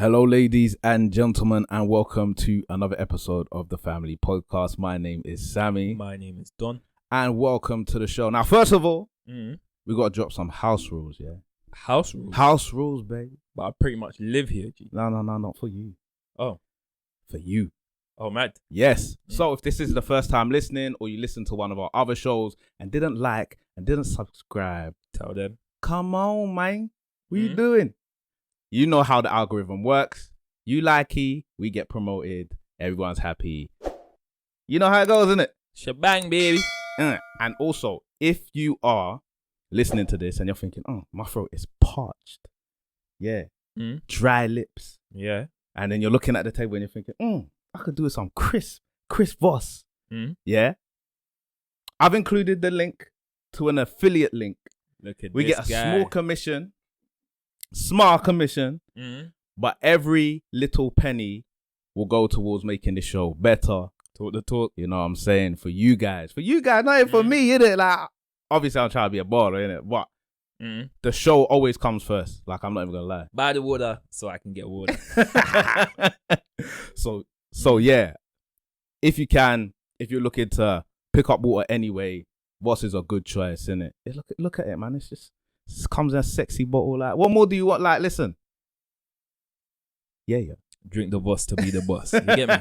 Hello, ladies and gentlemen, and welcome to another episode of the Family Podcast. My name is Sammy. My name is Don. And welcome to the show. Now, first of all, we got to drop some house rules, yeah? House rules? House rules, baby. But I pretty much live here, G. No, not for you. Oh. For you. Oh, mad. Yes. So if this is the first time listening or you listen to one of our other shows and didn't like and didn't subscribe, tell them. Come on, man. What you doing? You know how the algorithm works. You like it, we get promoted. Everyone's happy. You know how it goes, isn't it? Shebang, baby. And also, if you are listening to this and you're thinking, oh, my throat is parched. Yeah. Dry lips. Yeah. And then you're looking at the table and you're thinking, I could do some crisp Voss. Yeah. I've included the link to an affiliate link. Look at we this get a guy. small commission, but every little penny will go towards making the show better. Talk the talk. You know what I'm saying? For you guys, not even for me, innit? Like, obviously I'm trying to be a baller, innit? But the show always comes first. Like, I'm not even gonna lie. Buy the water so I can get water. So yeah, if you're looking to pick up water anyway, Voss is a good choice, innit? Look at it, man. It comes in a sexy bottle. Like, what more do you want? Like, listen. Yeah. Drink the boss to be the boss. You get me?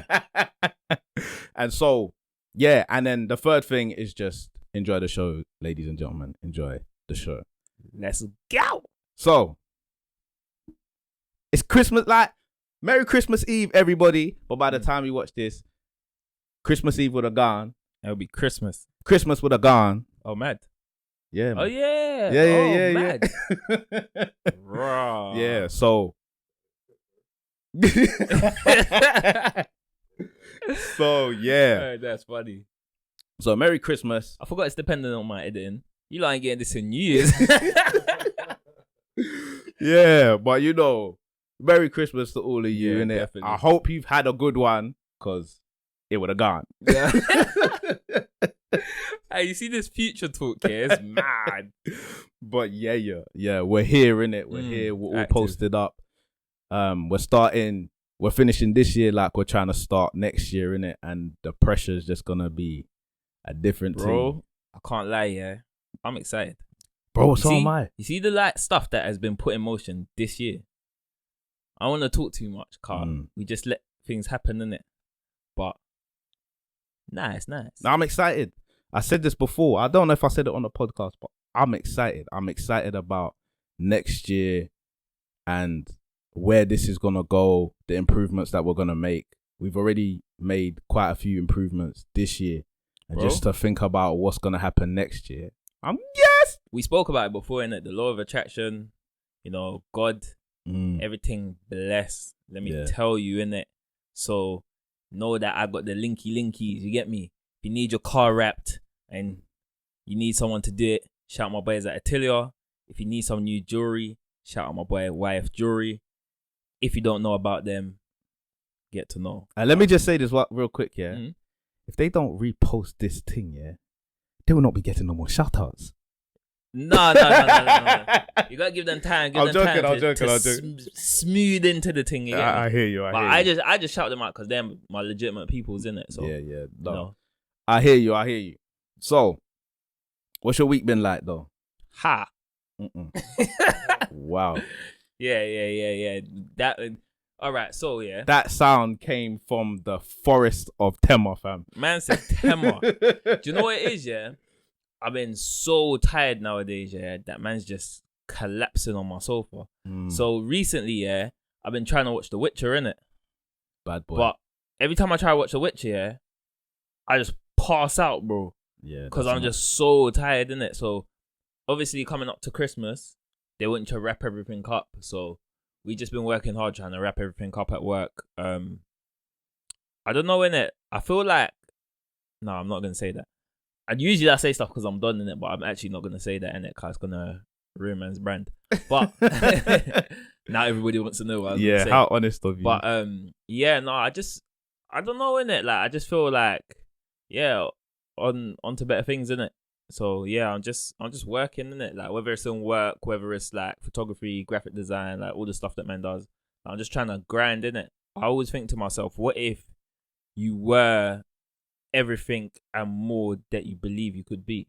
And so, yeah. And then the third thing is just enjoy the show, ladies and gentlemen. Enjoy the show. Let's go. So, it's Christmas. Like, Merry Christmas Eve, everybody. But by the time you watch this, Christmas Eve would have gone. It'll be Christmas. Christmas would have gone. Oh, mad. Yeah. Man. Oh, yeah. Yeah. Mad. Raw. Yeah, so. So, yeah. That's funny. So, Merry Christmas. I forgot it's dependent on my editing. You ain't getting this in New Year's. Yeah, but you know, Merry Christmas to all of you, yeah, innit? Definitely. I hope you've had a good one, because it would have gone. Yeah. Hey, you see this future talk here? It's mad. But yeah, we're here, innit? We're here, we're all active. posted up. We're finishing this year like we're trying to start next year, innit? And the pressure's just gonna be a different thing. I can't lie, yeah. I'm excited. Bro, so am I. You see the stuff that has been put in motion this year? I want to talk too much, Carl. We just let things happen, innit? But nice. I'm excited. I said this before. I don't know if I said it on the podcast, but I'm excited. I'm excited about next year and where this is going to go, the improvements that we're going to make. We've already made quite a few improvements this year. And just to think about what's going to happen next year. Yes! We spoke about it before, innit? The law of attraction, God, everything blessed. Let me tell you, innit? So know that I got the linkies, you get me? If you need your car wrapped and you need someone to do it, shout out my boys at Atelier. If you need some new jewelry, shout out my boy YF Jewelry. If you don't know about them, get to know. And let me just say this real quick, yeah? If they don't repost this thing, yeah, they will not be getting no more shout-outs. No. You gotta give them time. I'm joking. Smooth into the thing. I hear you. I just shout them out because they're my legitimate peoples, innit? So yeah. No. I hear you. So, what's your week been like, though? Ha. Wow. Yeah. That. All right. So yeah. That sound came from the forest of Tema, fam. Man said Tema. Do you know what it is? Yeah. I've been so tired nowadays, yeah, that man's just collapsing on my sofa. So recently, yeah, I've been trying to watch The Witcher, innit? Bad boy. But every time I try to watch The Witcher, yeah, I just pass out, bro. Yeah. Because I'm just so tired, innit? So obviously coming up to Christmas, they want to wrap everything up. So we just been working hard trying to wrap everything up at work. I don't know, innit? I feel like, no, I'm not going to say that. And usually I say stuff because I'm done in it, but I'm actually not going to say that in it because it's going to ruin man's brand. But now everybody wants to know what I was going to say. How honest of you. But I don't know, innit? Like, I just feel like, on to better things, innit? So yeah, I'm just working, innit? Like, whether it's in work, whether it's like photography, graphic design, like all the stuff that man does, I'm just trying to grind, innit? I always think to myself, what if you were everything and more that you believe you could be?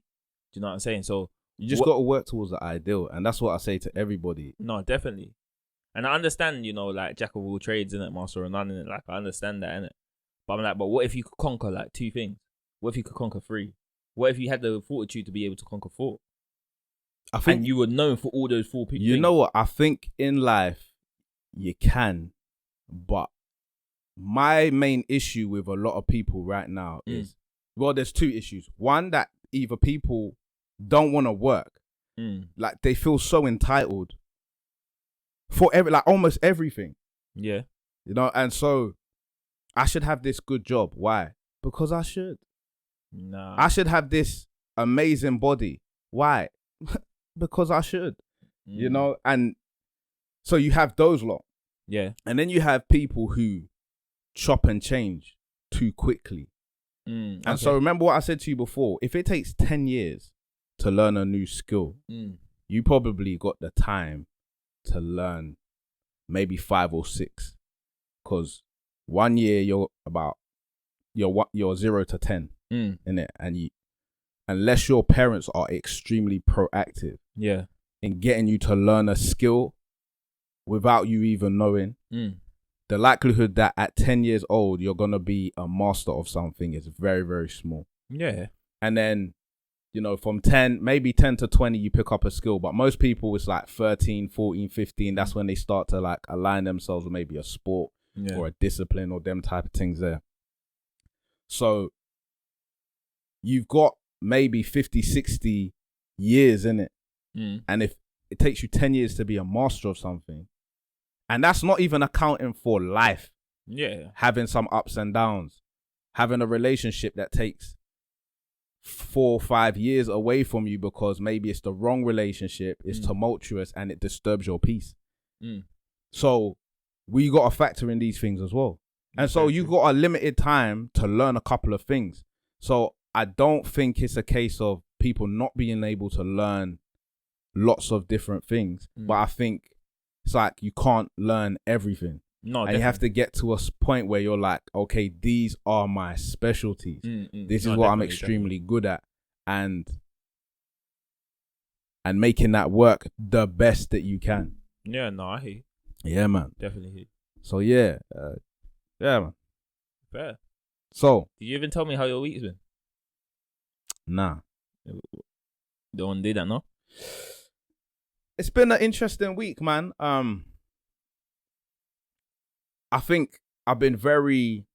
Do you know what I'm saying? So You just got to work towards the ideal, and that's what I say to everybody. no, definitely. And I understand, like jack of all trades, innit, master of none, innit. Like I understand that, innit. But I'm like, but what if you could conquer like 2 things? What if you could conquer 3? What if you had the fortitude to be able to conquer 4? I think, and you were known for all those 4 people. You know what? I think in life you can, but my main issue with a lot of people right now is, well, there's 2 issues. One, that either people don't want to work, like they feel so entitled for almost everything. Yeah. And so I should have this good job. Why? Because I should. Nah. I should have this amazing body. Why? Because I should. And so you have those lot. Yeah. And then you have people who chop and change too quickly. And so remember what I said to you before, if it takes 10 years to learn a new skill, you probably got the time to learn maybe 5 or 6. Because 1 year you're 0 to 10 in it, and unless your parents are extremely proactive in getting you to learn a skill without you even knowing, the likelihood that at 10 years old you're gonna be a master of something is very, very small. Yeah. And then from 10 to 20 you pick up a skill, but most people it's like 13, 14, 15, that's when they start to like align themselves with maybe a sport or a discipline or them type of things there. So you've got maybe 50, 60 years in it. And if it takes you 10 years to be a master of something, and that's not even accounting for life. Yeah. Having some ups and downs, having a relationship that takes 4 or 5 years away from you because maybe it's the wrong relationship, it's tumultuous, and it disturbs your peace. So we got to factor in these things as well. And so you got a limited time to learn a couple of things. So I don't think it's a case of people not being able to learn lots of different things, but I think it's like you can't learn everything. No, and definitely. you have to get to a point where you're like, okay, these are my specialties. This is what I'm extremely good at, and making that work the best that you can. Yeah, no, I hear you. Yeah, man. Definitely hear you. So yeah, man. Fair. So did you even tell me how your week's been? Nah. Don't want to do that, no? It's been an interesting week, man. I think I've been very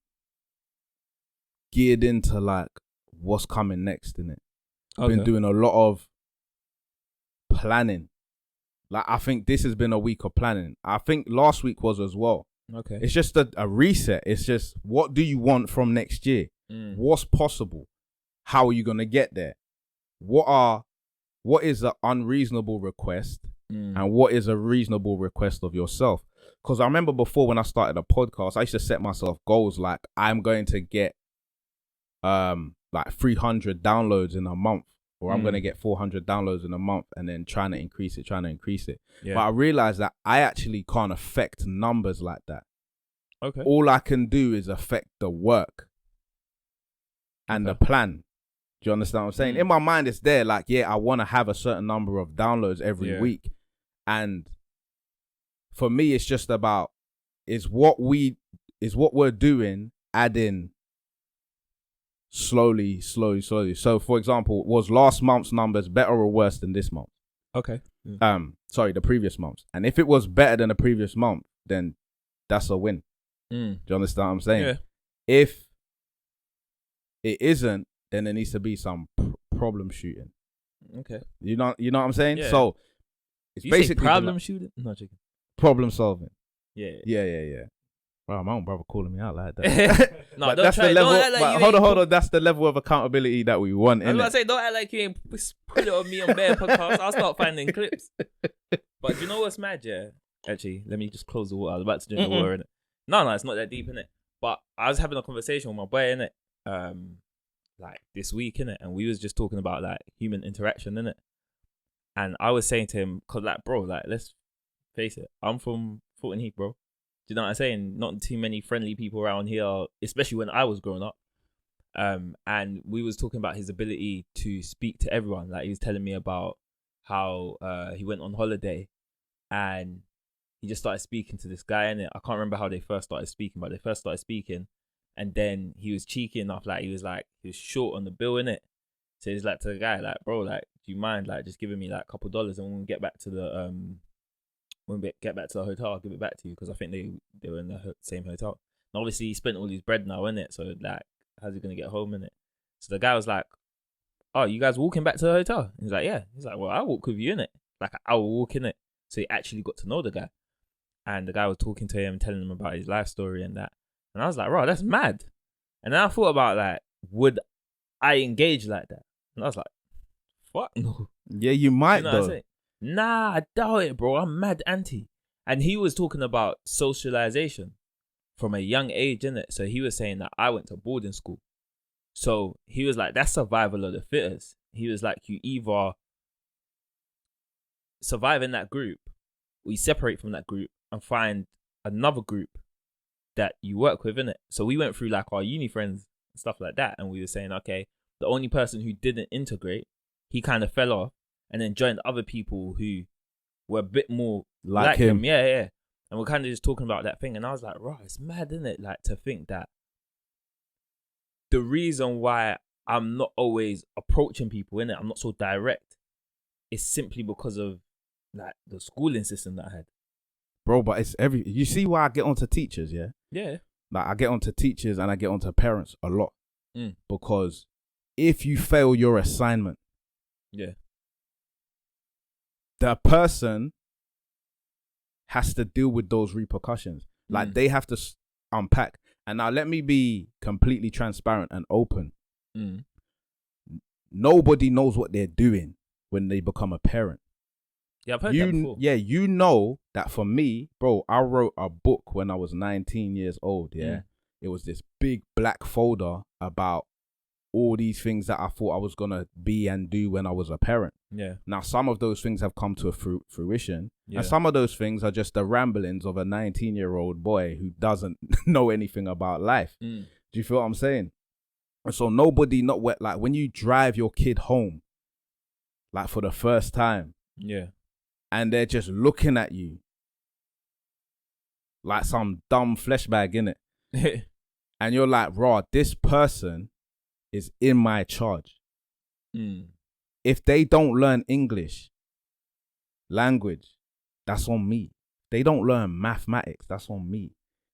geared into like what's coming next, innit? I've been doing a lot of planning. Like I think this has been a week of planning. I think last week was as well. Okay. It's just a reset. It's just, what do you want from next year? What's possible? How are you gonna get there? What is an unreasonable request and what is a reasonable request of yourself? Because I remember before when I started a podcast, I used to set myself goals like I'm going to get like 300 downloads in a month, or I'm going to get 400 downloads in a month, and then trying to increase it. Yeah. But I realized that I actually can't affect numbers like that. Okay. All I can do is affect the work and the plan. Do you understand what I'm saying? In my mind, it's there. Like, yeah, I want to have a certain number of downloads every week. And for me, it's just about, is what we're doing adding slowly. So, for example, was last month's numbers better or worse than this month? Okay. Sorry, the previous month. And if it was better than the previous month, then that's a win. Do you understand what I'm saying? Yeah. If it isn't, then there needs to be some problem shooting. Okay. You know what I'm saying? Yeah. So it's you basically say problem shooting? No, chicken. problem solving. Yeah. Well, my own brother calling me out like that. No, but don't that's try. the level. Don't act like But you hold on. That's the level of accountability that we want. I was Innit? about to say, don't act like you ain't put it on me on bare podcast. I'll start finding clips. But do you know what's mad? Yeah. Actually, let me just close the water. I was about to drink the water, innit? No, it's not that deep, innit? But I was having a conversation with my boy, innit? Like this week, innit? And we was just talking about like human interaction, innit? And I was saying to him, cause like, bro, like, let's face it, I'm from Fulton Heath, bro. you know what I'm saying? Not too many friendly people around here, especially when I was growing up. And we was talking about his ability to speak to everyone. Like he was telling me about how he went on holiday and he just started speaking to this guy in it. I can't remember how they first started speaking, but they first started speaking, and then he was cheeky enough, like he was short on the bill in it. So he's like to the guy, like, bro, like, do you mind like just giving me like a couple dollars, and when we get back to the hotel, I'll give it back to you, because I think they were in the same hotel. And obviously he spent all his bread now in it, so like, how's he gonna get home in it? So the guy was like, oh, you guys walking back to the hotel? He's like, yeah. He's like, well, I'll walk with you in it. Like, I'll walk in it. So he actually got to know the guy. And the guy was talking to him, telling him about his life story and that. And I was like, bro, that's mad. And then I thought about, like, would I engage like that? And I was like, fuck no. Yeah, you might, though. Nah, I doubt it, bro. I'm mad anti. And he was talking about socialization from a young age, innit? So he was saying that I went to boarding school. So he was like, that's survival of the fittest. He was like, you either survive in that group, or you separate from that group and find another group that you work with, innit? So we went through like our uni friends and stuff like that, and we were saying, okay, the only person who didn't integrate, he kind of fell off and then joined other people who were a bit more like him. Yeah. And we're kind of just talking about that thing, and I was like, right, it's mad, isn't it? Like, to think that the reason why I'm not always approaching people, innit, I'm not so direct, is simply because of like the schooling system that I had. Bro, but it's you see why I get onto teachers, yeah? Yeah. Like, I get onto teachers and I get onto parents a lot. Because if you fail your assignment, yeah, the person has to deal with those repercussions. Like, they have to unpack. And now let me be completely transparent and open. Nobody knows what they're doing when they become a parent. Yeah, I've heard that before. Yeah, you know that for me, bro, I wrote a book when I was 19 years old, yeah? It was this big black folder about all these things that I thought I was going to be and do when I was a parent. Yeah. Now, some of those things have come to fruition. Yeah. And some of those things are just the ramblings of a 19-year-old boy who doesn't know anything about life. Do you feel what I'm saying? And so like when you drive your kid home, like for the first time. Yeah. And they're just looking at you like some dumb flesh bag, innit? And you're like, raw, this person is in my charge. If they don't learn English language, that's on me. They don't learn mathematics, that's on me.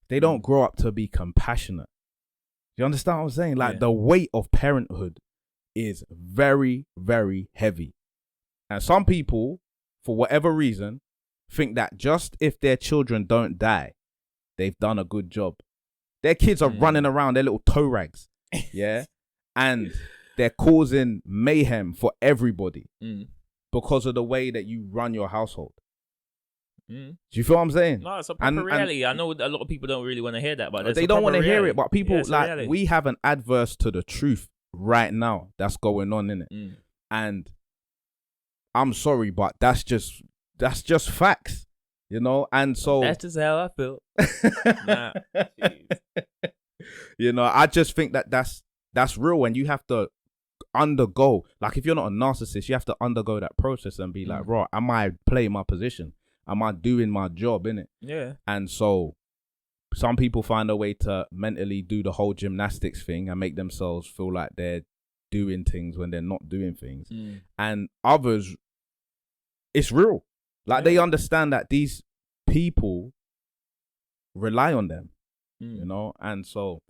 They don't grow up to be compassionate. You understand what I'm saying? Like, the weight of parenthood is very, very heavy. And some people, for whatever reason, think that just if their children don't die, they've done a good job. Their kids are running around, their little toe rags, yeah? And they're causing mayhem for everybody because of the way that you run your household. Do you feel what I'm saying? No, it's a proper reality. I know a lot of people don't really want to hear that, but they don't want to hear it. But people, like, we have an adverse to the truth right now that's going on, innit? And I'm sorry, but that's just facts, you know? And so that's just how I feel. Nah, you know, I just think that that's real, and you have to undergo, like, if you're not a narcissist, you have to undergo that process and be like, right, am I playing my position? Am I doing my job, innit? Yeah. And so some people find a way to mentally do the whole gymnastics thing and make themselves feel like they're doing things when they're not doing things. And others, it's real. Like, they understand that these people rely on them, you know? And so,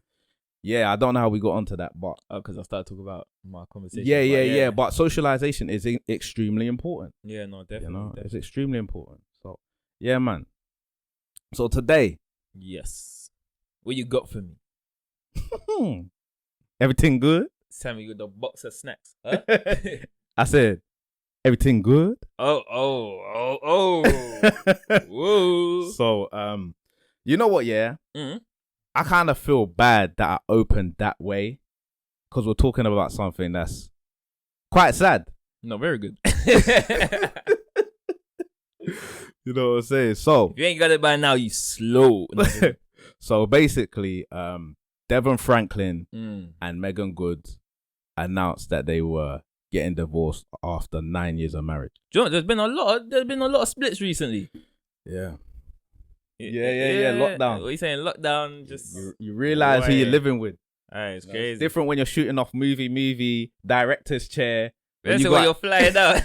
yeah, I don't know how we got onto that, but because I started talking about my conversation. Yeah. But socialization is extremely important. Yeah, no, definitely. You know, definitely. It's extremely important. So, yeah, man. So today, yes, what you got for me? Everything good? Sammy with the box of snacks. Huh? I said, everything good? Oh. Whoa. So, you know what? Yeah. I kind of feel bad that I opened that way because we're talking about something that's quite sad. No, very good. You know what I'm saying? So If you ain't got it by now, you slow. so basically, Devon Franklin Mm. and Meagan Good announced that they were getting divorced after 9 years of marriage. Do you know, there's been a lot of splits recently. Yeah. Yeah. Lockdown. What are you saying? Lockdown. Just You realize who you're living with. Alright, it's crazy. It's different when you're shooting off movie director's chair. That's when you're flying out.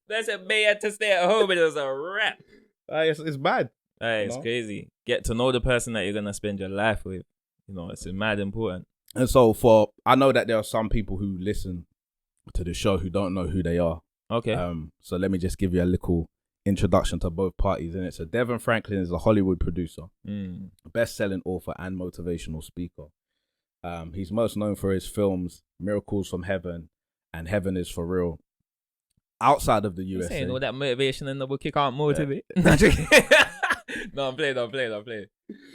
That's a man had to stay at home and it was a wrap. It's bad. Hey, it's crazy. Get to know the person that you're gonna spend your life with. You know, it's mad important. And so I know that there are some people who listen to the show who don't know who they are. Okay. So let me just give you a little introduction to both parties. And so Devon Franklin is a Hollywood producer, best-selling author, and motivational speaker. He's most known for his films Miracles from Heaven and Heaven is for Real. Outside of the USA, saying all that motivation in the book, you can't motivate. No, I'm playing.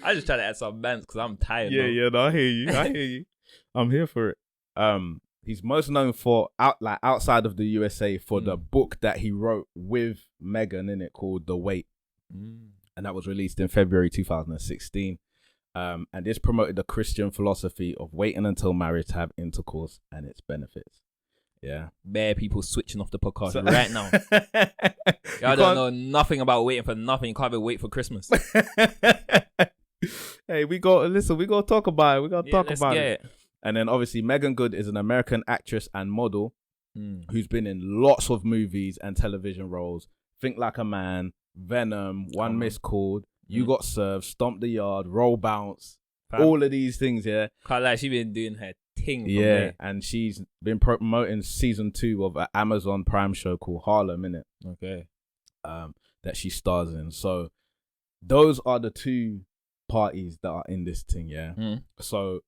I just try to add some bands because I'm tired. No, I hear you. I'm here for it. He's most known for outside of the USA for the book that he wrote with Megan in it called The Wait, and that was released in February 2016. And this promoted the Christian philosophy of waiting until marriage to have intercourse and its benefits. Yeah. Bare people switching off the podcast right now. Y'all don't know nothing about waiting for nothing. You can't even wait for Christmas. Hey, we got to talk about it. We got to talk about it. it. And then obviously Meagan Good is an American actress and model who's been in lots of movies and television roles. Think Like a Man, Venom, One Missed Call, You Got Served, Stomp the Yard, Roll Bounce, all of these things, yeah. Can't lie, she been doing her thing. Yeah, and she's been promoting season 2 of an Amazon Prime show called Harlem, innit? Okay. That she stars in. So those are the two parties that are in this thing, yeah. So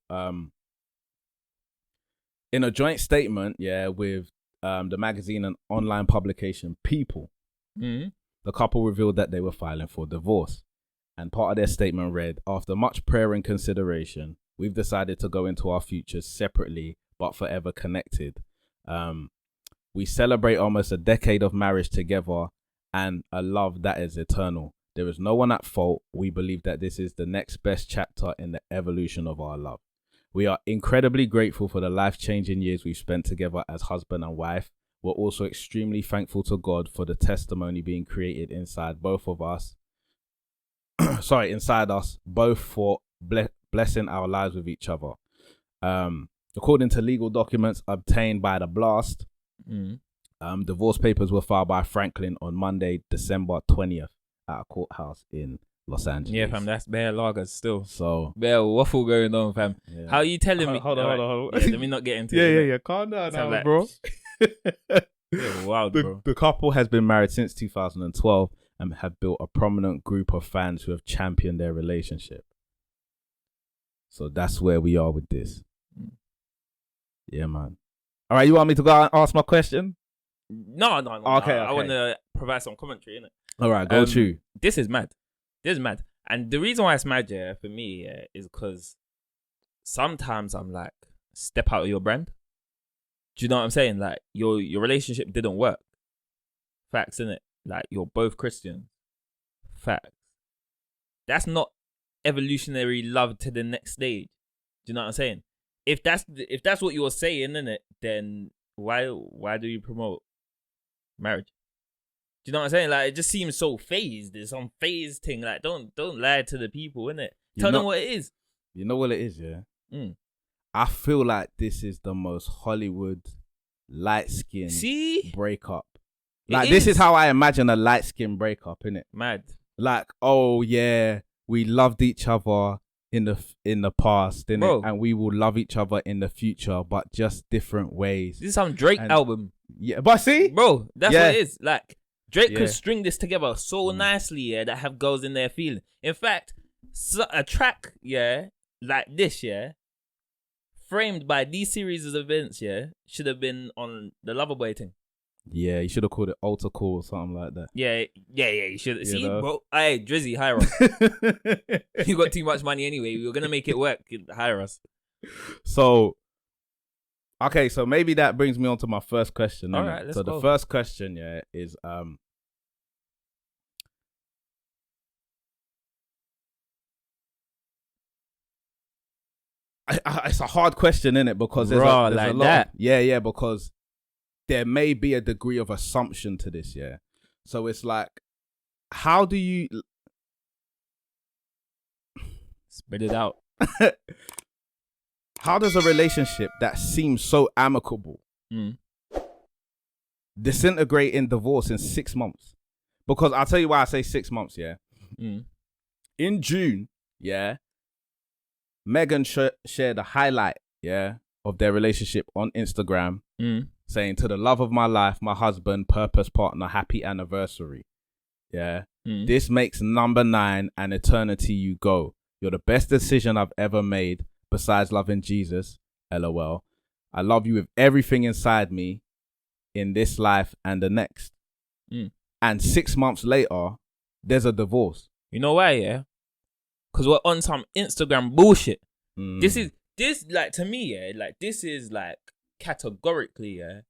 in a joint statement, yeah, with the magazine and online publication People, the couple revealed that they were filing for divorce. And part of their statement read, after much prayer and consideration, we've decided to go into our futures separately, but forever connected. We celebrate almost a decade of marriage together and a love that is eternal. There is no one at fault. We believe that this is the next best chapter in the evolution of our love. We are incredibly grateful for the life-changing years we've spent together as husband and wife. We're also extremely thankful to God for the testimony being created inside both of us. Inside us, both for blessing our lives with each other. According to legal documents obtained by The Blast, divorce papers were filed by Franklin on Monday, December 20th at a courthouse in Los Angeles. Yeah, fam, that's bare lagers still. So bare waffle going on, fam. Yeah. How are you telling me? Hold on. Yeah, let me not get into it. Yeah. Calm down now, bro. Wild, bro. The couple has been married since 2012 and have built a prominent group of fans who have championed their relationship. So that's where we are with this. Yeah, man. All right, you want me to go and ask my question? No. Okay. I want to provide some commentary, innit? All right, go through. This is mad. And the reason why it's mad, yeah, for me, yeah, is because sometimes I'm like, step out of your brand. Do you know what I'm saying? Like, your relationship didn't work. Facts, innit? Like, you're both Christians. Facts. That's not evolutionary love to the next stage. Do you know what I'm saying? If that's what you're saying, innit, then why do you promote marriage? Do you know what I'm saying? Like, it just seems so phased. It's some phased thing. Like, don't lie to the people, innit? Tell them what it is. You know what it is, yeah? I feel like this is the most Hollywood light-skinned breakup. Like, this is how I imagine a light-skinned breakup, innit? Mad. Like, oh, yeah, we loved each other in the past, innit? Bro. And we will love each other in the future, but just different ways. This is some Drake album. Yeah, but see? Bro, that's what it is. Like, Drake could string this together so nicely, yeah, that have girls in their feeling. In fact, a track, yeah, like this, yeah, framed by these series of events, yeah, should have been on the Loverboy thing. Yeah, you should have called it Altar Call or something like that. Yeah, you should. See, bro, hey, Drizzy, hire us. You got too much money anyway. We were going to make it work. Hire us. So, okay, so maybe that brings me on to my first question. All right, let's go. The first question, yeah, is it's a hard question, innit? Because there's Raw, there's like a lot. that. Yeah, because there may be a degree of assumption to this, yeah. So it's like, how do you Spread it out. how does a relationship that seems so amicable disintegrate in divorce in 6 months? Because I'll tell you why I say 6 months, yeah. In June, yeah, Megan shared a highlight, yeah, of their relationship on Instagram, saying, "To the love of my life, my husband, purpose partner, happy anniversary." Yeah. This makes number 9 an eternity you go. You're the best decision I've ever made besides loving Jesus. LOL. I love you with everything inside me in this life and the next. And 6 months later, there's a divorce. You know why, yeah? Because we're on some Instagram bullshit. This like, to me, yeah, like, this is like categorically, yeah,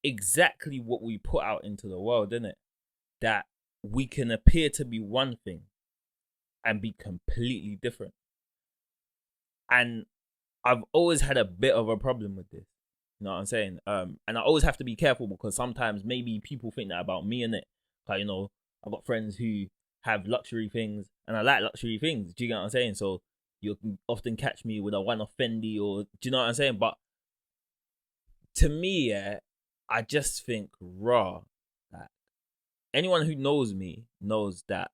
exactly what we put out into the world, isn't it? That we can appear to be one thing and be completely different. And I've always had a bit of a problem with this. You know what I'm saying? And I always have to be careful because sometimes maybe people think that about me, innit? Like, you know, I've got friends who have luxury things and I like luxury things. Do you get what I'm saying? So you can often catch me with a one-off Fendi, or do you know what I'm saying? But to me, yeah, I just think raw. Like, anyone who knows me knows that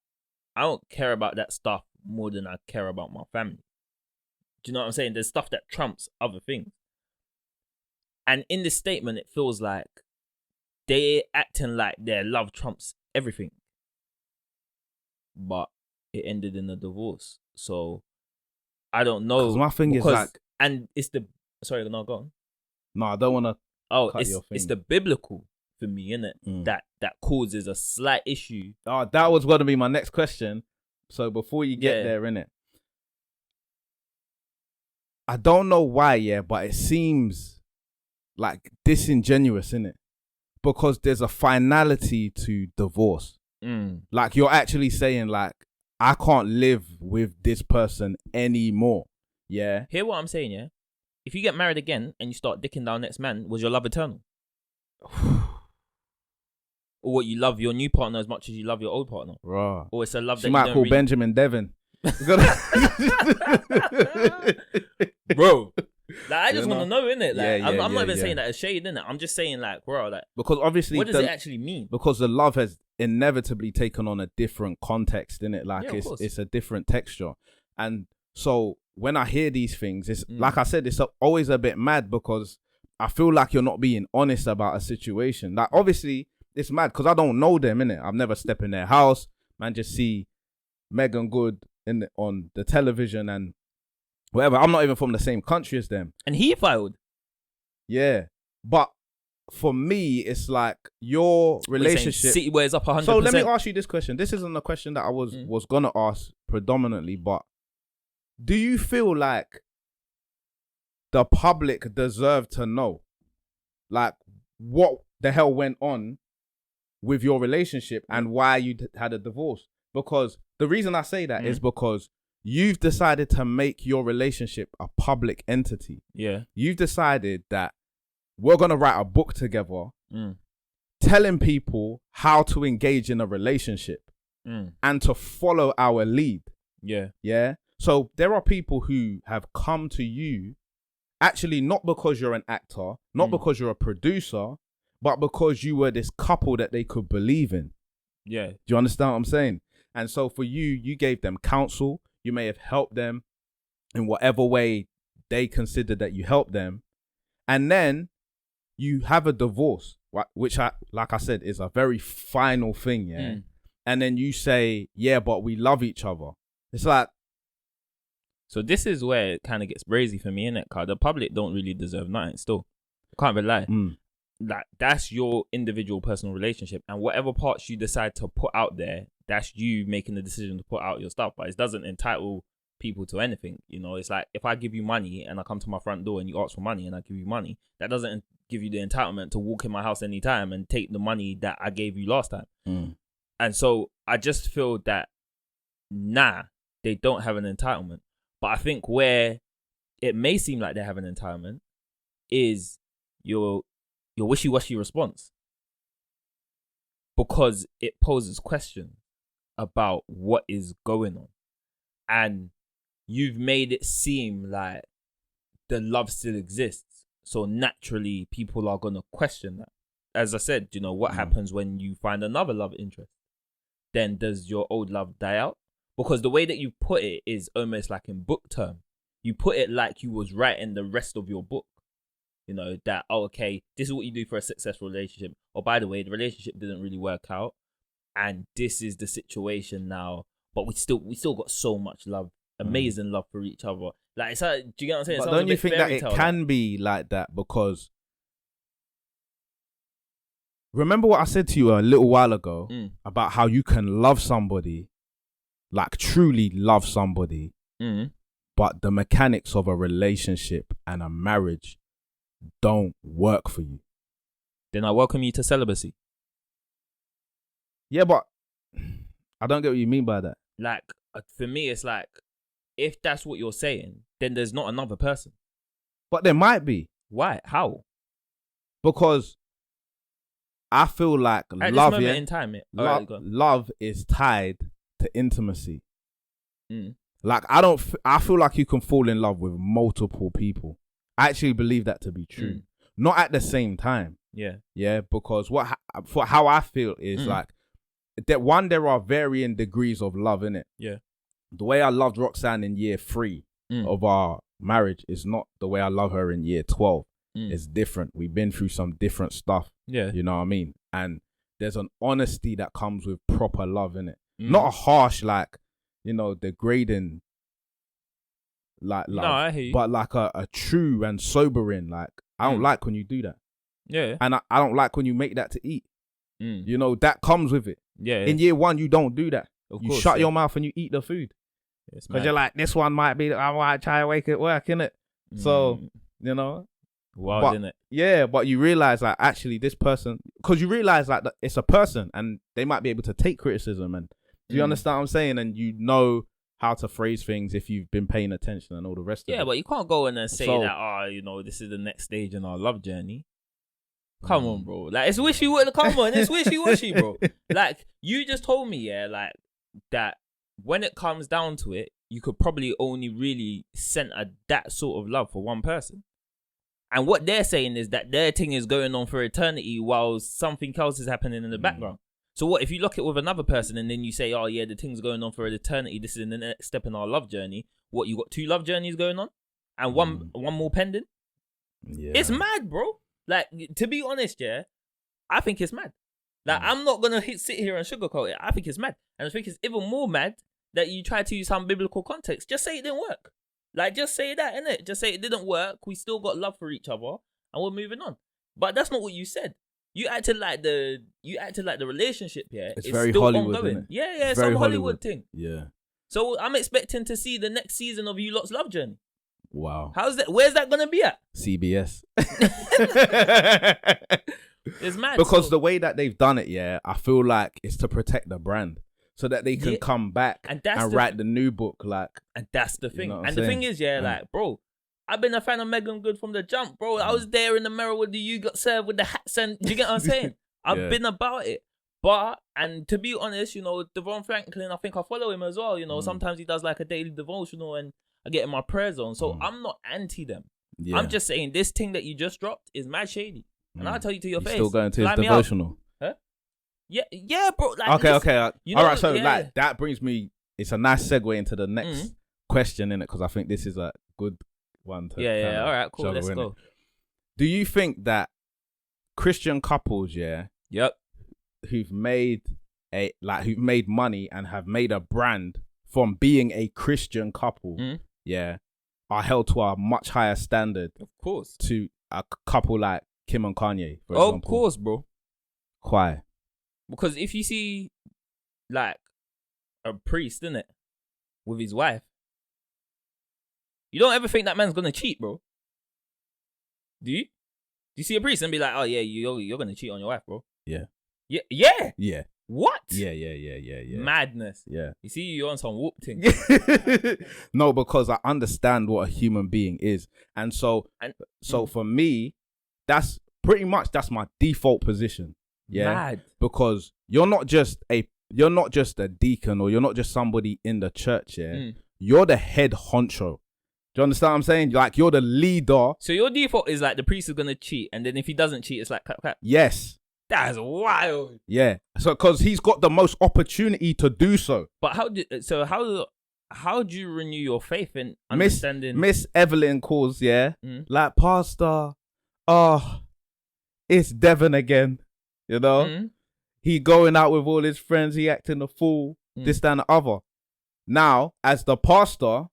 I don't care about that stuff more than I care about my family. Do you know what I'm saying? There's stuff that trumps other things. And in this statement, it feels like they're acting like their love trumps everything. But it ended in a divorce. So I don't know. 'Cause my thing is like, and it's the, sorry, no, go on. No, I don't want to. Oh, it's the biblical for me, innit? That causes a slight issue. Oh, that was going to be my next question. So before you get there, innit? I don't know why, yeah, but it seems like disingenuous, innit? Because there's a finality to divorce. Like, you're actually saying, like, I can't live with this person anymore. Yeah. Hear what I'm saying, yeah? If you get married again and you start dicking down next man, was your love eternal? Or what, you love your new partner as much as you love your old partner? Right. Or it's a love she that might you call don't Benjamin Devon. Bro. Like, I just want to know, innit? Like, Yeah, I'm not even saying that as shade, innit? I'm just saying, like, bro, like, because obviously, what does it actually mean? Because the love has inevitably taken on a different context, innit? Like, it's a different texture. And so when I hear these things, it's like I said, it's always a bit mad because I feel like you're not being honest about a situation. Like, obviously, it's mad because I don't know them, innit? I've never stepped in their house. Man, just see Meagan Good on the television and whatever. I'm not even from the same country as them. And he filed. Yeah. But for me, it's like your relationship. City wears up 100%. So let me ask you this question. This isn't a question that I was going to ask predominantly, but do you feel like the public deserve to know, like, what the hell went on with your relationship and why you had a divorce? Because the reason I say that is because you've decided to make your relationship a public entity. Yeah. You've decided that we're going to write a book together telling people how to engage in a relationship and to follow our lead. Yeah. Yeah. So there are people who have come to you actually not because you're an actor, not because you're a producer, but because you were this couple that they could believe in. Yeah. Do you understand what I'm saying? And so for you, you gave them counsel. You may have helped them in whatever way they considered that you helped them. And then you have a divorce, which, like I said, is a very final thing, yeah? And then you say, yeah, but we love each other. It's like... So this is where it kind of gets brazy for me, innit? Because the public don't really deserve nothing still. Can't even lie. Like, that's your individual personal relationship. And whatever parts you decide to put out there, that's you making the decision to put out your stuff. But it doesn't entitle people to anything. You know, it's like, if I give you money and I come to my front door and you ask for money and I give you money, that doesn't give you the entitlement to walk in my house anytime and take the money that I gave you last time. And so I just feel that, they don't have an entitlement. But I think where it may seem like they have an entitlement, is your wishy-washy response. Because it poses questions about what is going on. And you've made it seem like the love still exists. So naturally, people are going to question that. As I said, what happens when you find another love interest? Then does your old love die out? Because the way that you put it is almost like in book term. You put it like you was writing the rest of your book. That, okay, this is what you do for a successful relationship. Oh, by the way, the relationship didn't really work out. And this is the situation now. But we still got so much love, amazing love for each other. Like, it's like, do you get what I'm saying? But don't you think that it can be like that? Because remember what I said to you a little while ago about how you can love somebody, like truly love somebody, but the mechanics of a relationship and a marriage don't work for you. Then I welcome you to celibacy. Yeah, but I don't get what you mean by that. Like, for me, it's like, if that's what you're saying, then there's not another person. But there might be. Why? How? Because I feel like at love, this moment in time, love is tied to intimacy. Like, I feel like you can fall in love with multiple people. I actually believe that to be true. Not at the same time. Yeah, because for how I feel is like that there are varying degrees of love in it. Yeah. The way I loved Roxanne in year 3 of our marriage is not the way I love her in year 12. It's different. We've been through some different stuff. Yeah. You know what I mean? And there's an honesty that comes with proper love in it. Not a harsh, like, degrading like love. No, I hear you. But like a true and sobering, like, I don't like when you do that. Yeah. And I don't like when you make that to eat. That comes with it. Yeah. In year 1, you don't do that. Of you course, shut your mouth and you eat the food. Because you're like, this one might be, I might try to wake it work, innit? So, wild, innit? Yeah, but you realize like actually this person, because you realize like that it's a person and they might be able to take criticism. And do you understand what I'm saying? And you know how to phrase things if you've been paying attention and all the rest of it. Yeah, but you can't go in and say that, this is the next stage in our love journey. Come on, bro. Like, it's wishy-washy. Come on, it's wishy-washy, bro. Like, you just told me, like, that when it comes down to it, you could probably only really center that sort of love for one person. And what they're saying is that their thing is going on for eternity while something else is happening in the background. So what if you look at it with another person and then you say, oh yeah, the thing's going on for eternity, this is the next step in our love journey. What, you got 2 love journeys going on? And one more pending? Yeah. It's mad, bro. Like, to be honest, yeah, I think it's mad. Like, I'm not going to sit here and sugarcoat it. I think it's mad. And I think it's even more mad that you try to use some biblical context. Just say it didn't work. Like, just say that, innit? Just say it didn't work. We still got love for each other and we're moving on. But that's not what you said. You acted like the relationship here is very still Hollywood, ongoing. Isn't it? Yeah, it's some Hollywood thing. Yeah. So I'm expecting to see the next season of You Lot's Love Journey. Wow. How's that? Where's that gonna be at? CBS. It's mad. Because the way that they've done it, yeah, I feel like it's to protect the brand. So that they can come back and write the new book, like. And that's the thing. And the thing is, like, bro, I've been a fan of Meagan Good from the jump, bro. I was there in the mirror with You Got Served with the hats, and do you get what I'm saying? I've been about it. But, and to be honest, Devon Franklin, I think I follow him as well. Sometimes he does like a daily devotional and I get in my prayer zone. So I'm not anti them. Yeah. I'm just saying this thing that you just dropped is mad shady. And I'll tell you to your face. Still going to his devotional. Huh? Yeah, bro. Like, okay. All right, so like that brings me, it's a nice segue into the next question, innit? Because I think this is a good one to all right, cool, let's go. Do you think that Christian couples, who've made money and have made a brand from being a Christian couple, are held to a much higher standard, of course, to a couple like Kim and Kanye, for example? Of course, bro. Why? Because if you see, like, a priest, innit, with his wife, you don't ever think that man's gonna cheat, bro. Do you? Do you see a priest and be like, oh yeah, you're gonna cheat on your wife, bro? Yeah. Yeah. What? Yeah. Madness. Yeah. You see, you're on some whoop thing. No, because I understand what a human being is. And so for me, that's pretty much, that's my default position. Yeah. Mad. Because you're not just a deacon, or you're not just somebody in the church. Yeah. You're the head honcho. Do you understand what I'm saying? Like, you're the leader. So your default is like the priest is gonna cheat, and then if he doesn't cheat, it's like clap. Yes. That's wild. Yeah. So, because he's got the most opportunity to do so. But how do you renew your faith in understanding? Miss Evelyn calls, like, Pastor, it's Devon again. You know, he going out with all his friends, he acting a fool, this, that, and the other. Now, as the pastor,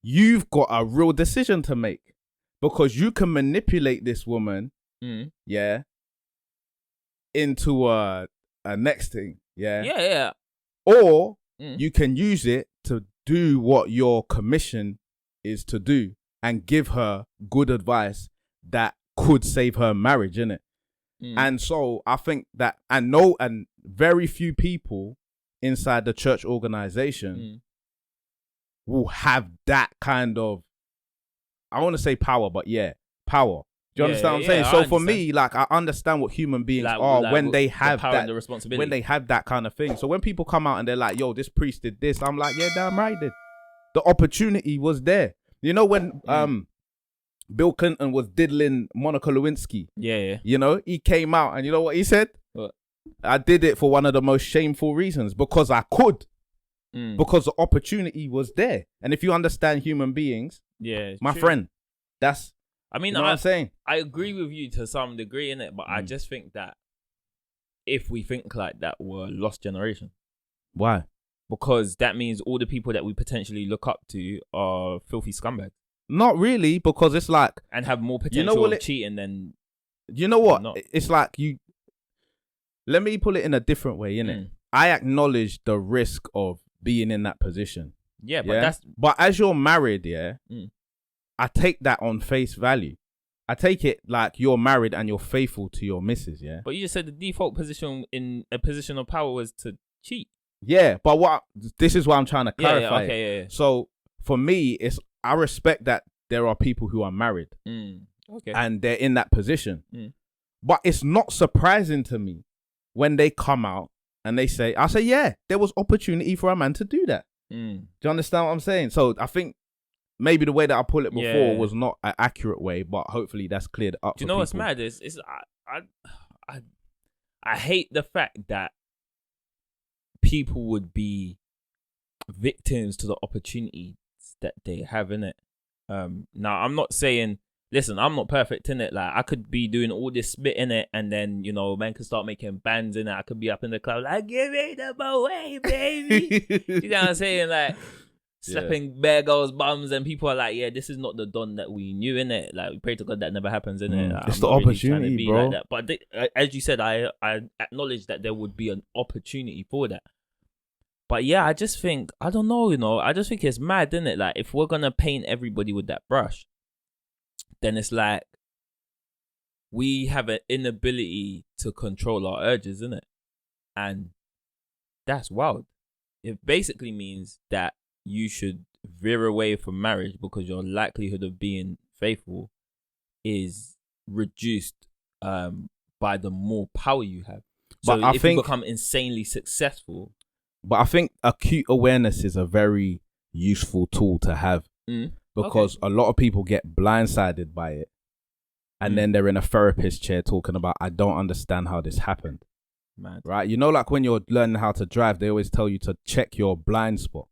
you've got a real decision to make, because you can manipulate this woman, into a next thing, or you can use it to do what your commission is to do, and give her good advice that could save her marriage, innit? And so I think that, and very few people inside the church organization will have that kind of, I want to say power, but power. Do you understand what I'm saying? So for me, like, I understand what human beings are when they have that, the responsibility, when they have that kind of thing. So when people come out and they're like, yo, this priest did this, I'm like, yeah, damn right, did. The opportunity was there. You know, when Bill Clinton was diddling Monica Lewinsky. You know, he came out and you know what he said? What? I did it for one of the most shameful reasons, because I could. Because the opportunity was there. And if you understand human beings, my friend, that's, I mean, you know what I'm saying? I agree with you to some degree, innit? But I just think that if we think like that, we're a lost generation. Why? Because that means all the people that we potentially look up to are filthy scumbags. Not really, because it's like, and have more potential of cheating than. You know what? It's like let me put it in a different way, innit? I acknowledge the risk of being in that position. Yeah, but but as you're married, I take that on face value. I take it like you're married and you're faithful to your missus, But you just said the default position in a position of power was to cheat. Yeah, but this is what I'm trying to clarify. Okay. So for me, I respect that there are people who are married. Okay. And they're in that position. But it's not surprising to me when they come out and they say, I say, yeah, there was opportunity for a man to do that. Do you understand what I'm saying? So I think maybe the way that I put it before was not an accurate way, but hopefully that's cleared up. Do you know what's mad? I hate the fact that people would be victims to the opportunities that they have in it. Now I'm not saying, listen, I'm not perfect in it. Like, I could be doing all this spit in it, and then, you know, man could start making bands in it. I could be up in the club like, give me the away, baby. You know what I'm saying? Like, slapping bare girls' bums, and people are like, yeah, this is not the Don that we knew, in it. Like, we pray to God that never happens, in it. Like, it's the opportunity, really bro. Like, but as you said, I acknowledge that there would be an opportunity for that. But yeah, I just think, I don't know, you know, I just think it's mad, isn't it? Like, if we're gonna paint everybody with that brush, then it's like we have an inability to control our urges, isn't it? And that's wild. It basically means that you should veer away from marriage because your likelihood of being faithful is reduced by the more power you have. So but if you become insanely successful. But I think acute awareness is a very useful tool to have. Because a lot of people get blindsided by it. And then they're in a therapist chair talking about, I don't understand how this happened. Mad. Right? You know, like when you're learning how to drive, they always tell you to check your blind spot.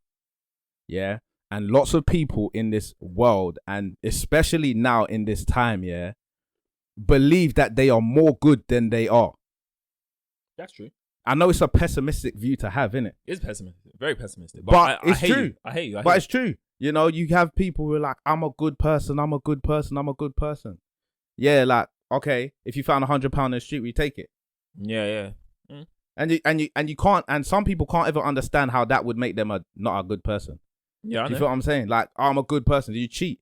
Yeah? And lots of people in this world, and especially now in this time, believe that they are more good than they are. That's true. I know it's a pessimistic view to have, innit? It's pessimistic. Very pessimistic. But it's true. I hate you. But it's true. You know, you have people who are like, I'm a good person. I'm a good person. I'm a good person. Yeah, like, okay, if you found £100 in the street, we take it. Yeah. And you can't, and some people can't ever understand how that would make them not a good person. Yeah, Do you feel what I'm saying? Like, I'm a good person. Did you cheat?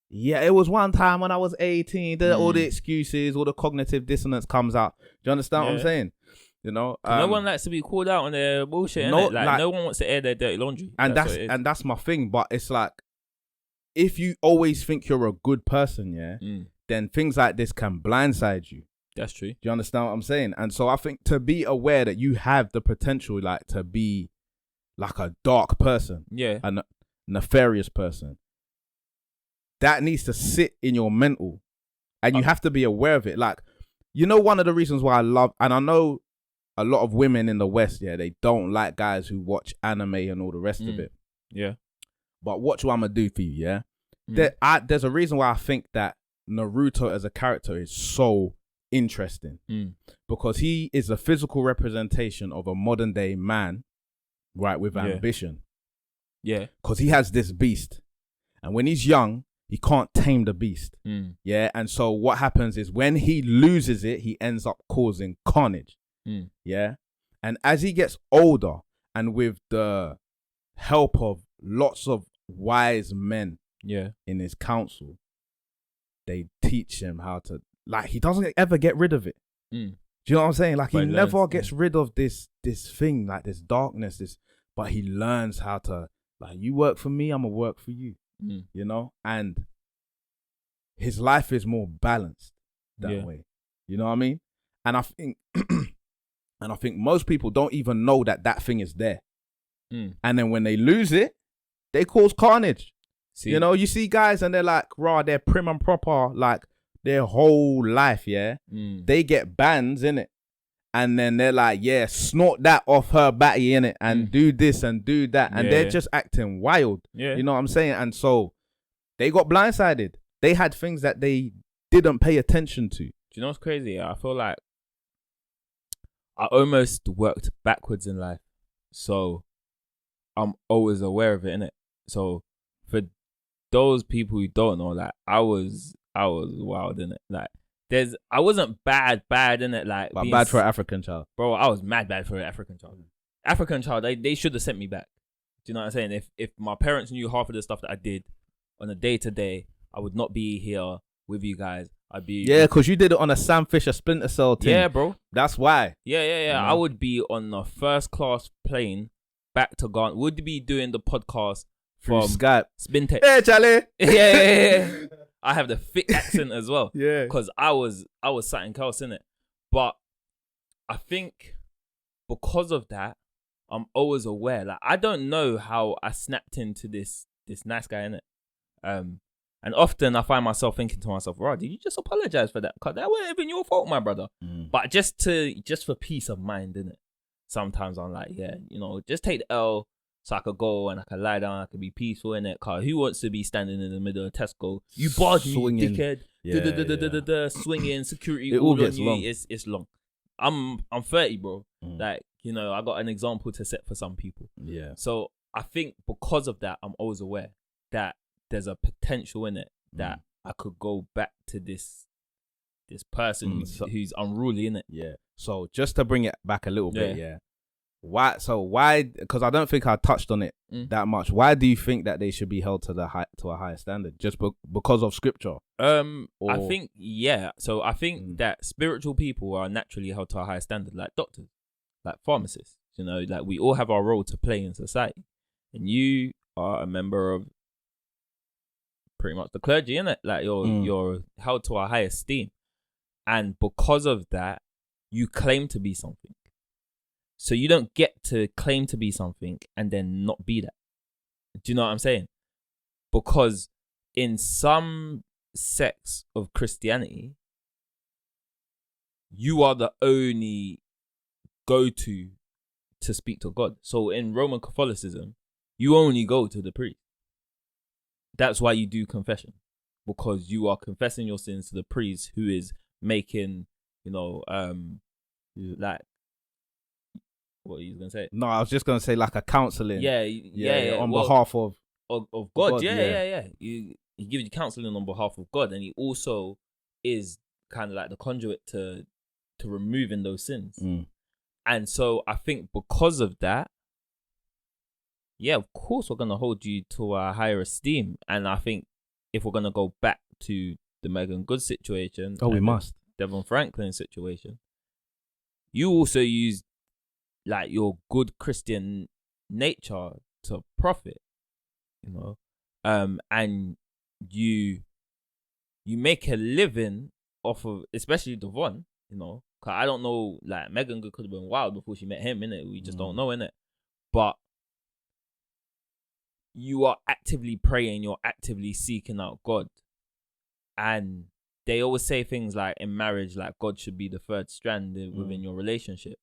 Yeah, it was one time when I was 18. All the excuses, all the cognitive dissonance comes out. Do you understand what I'm saying? You know, no one likes to be called out on their bullshit. No, No, like no one wants to air their dirty laundry. and that's my thing. But it's like, if you always think you're a good person, then things like this can blindside you. That's true. Do you understand what I'm saying? And so I think to be aware that you have the potential, like, to be like a dark person, a nefarious person, that needs to sit in your mental, and you have to be aware of it. Like, you know, one of the reasons why I love, and I know a lot of women in the West, they don't like guys who watch anime and all the rest of it. Yeah. But watch what I'm gonna do for you, there's a reason why I think that Naruto as a character is so interesting, because he is a physical representation of a modern day man, right, with ambition. Yeah. Because he has this beast, and when he's young, he can't tame the beast. Yeah. And so what happens is when he loses it, he ends up causing carnage. Yeah. And as he gets older, and with the help of lots of wise men in his council, they teach him how to, like, he doesn't ever get rid of it. Do you know what I'm saying? Like, he never gets rid of this thing, like this darkness, but he learns how to, like, you work for me, I'm gonna work for you. You know, and his life is more balanced that way. You know what I mean? And I think most people don't even know that thing is there. And then when they lose it, they cause carnage. You know, you see guys and they're like, raw, they're prim and proper, like their whole life. They get bands in it, and then they're like, snort that off her batty in it, and do this and do that, and they're just acting wild. You know what I'm saying? And so they got blindsided. They had things that they didn't pay attention to. Do you know what's crazy? I feel like I almost worked backwards in life, so I'm always aware of it, innit? So for those people who don't know, like, I was wild, innit? Like, I wasn't bad in it, like, but bad for an African child, bro. I was mad bad for an African child. They should have sent me back. Do you know what I'm saying? If my parents knew half of the stuff that I did on a day to day, I would not be here with you guys. I'd be because you did it on a Sam Fisher Splinter Cell team. Yeah, bro. That's why. Yeah. You know? I would be on a first class plane back to Ghana. Would be doing the podcast from Skype. Spintex. Hey, Charlie. Yeah. I have the thick accent as well. Yeah. Because I was something else in it. But I think because of that, I'm always aware. Like, I don't know how I snapped into this nice guy in it. And often I find myself thinking to myself, right, did you just apologize for that? Because that wasn't even your fault, my brother. But just for peace of mind, innit? Sometimes I'm like, just take the L so I could go and I could lie down, I could be peaceful in it. Cause who wants to be standing in the middle of Tesco? You barred me, dickhead. Swinging, security. It all gets long. It's long. I'm 30, bro. Like, I got an example to set for some people. Yeah. So I think because of that, I'm always aware that there's a potential in it that I could go back to this person who's unruly in it. Yeah. So just to bring it back a little bit, Why? Because I don't think I touched on it that much. Why do you think that they should be held to a higher standard? Just because of scripture? I think So I think that spiritual people are naturally held to a higher standard, like doctors, like pharmacists. Like, we all have our role to play in society, and you are a member of pretty much the clergy, innit? Like, you're held to a high esteem, and because of that, you claim to be something. So you don't get to claim to be something and then not be that. Do you know what I'm saying? Because in some sects of Christianity, you are the only go-to to speak to God. So in Roman Catholicism, you only go to the priest. That's why you do confession. Because you are confessing your sins to the priest, who is making, like, what are you gonna say? No, I was just gonna say, like, a counseling. Yeah. On behalf of God. Yeah. He gives you counseling on behalf of God, and he also is kind of like the conduit to removing those sins. And so I think because of that, of course we're gonna hold you to a higher esteem. And I think if we're gonna go back to the Meagan Good situation, we must. Devon Franklin situation, you also use like your good Christian nature to profit, you know, and you make a living off of, especially Devon, you know, cause I don't know, like Meagan Good could have been wild before she met him, innit? We just don't know, innit? But you are actively praying, you're actively seeking out God, and they always say things like in marriage, like God should be the third strand within your relationship,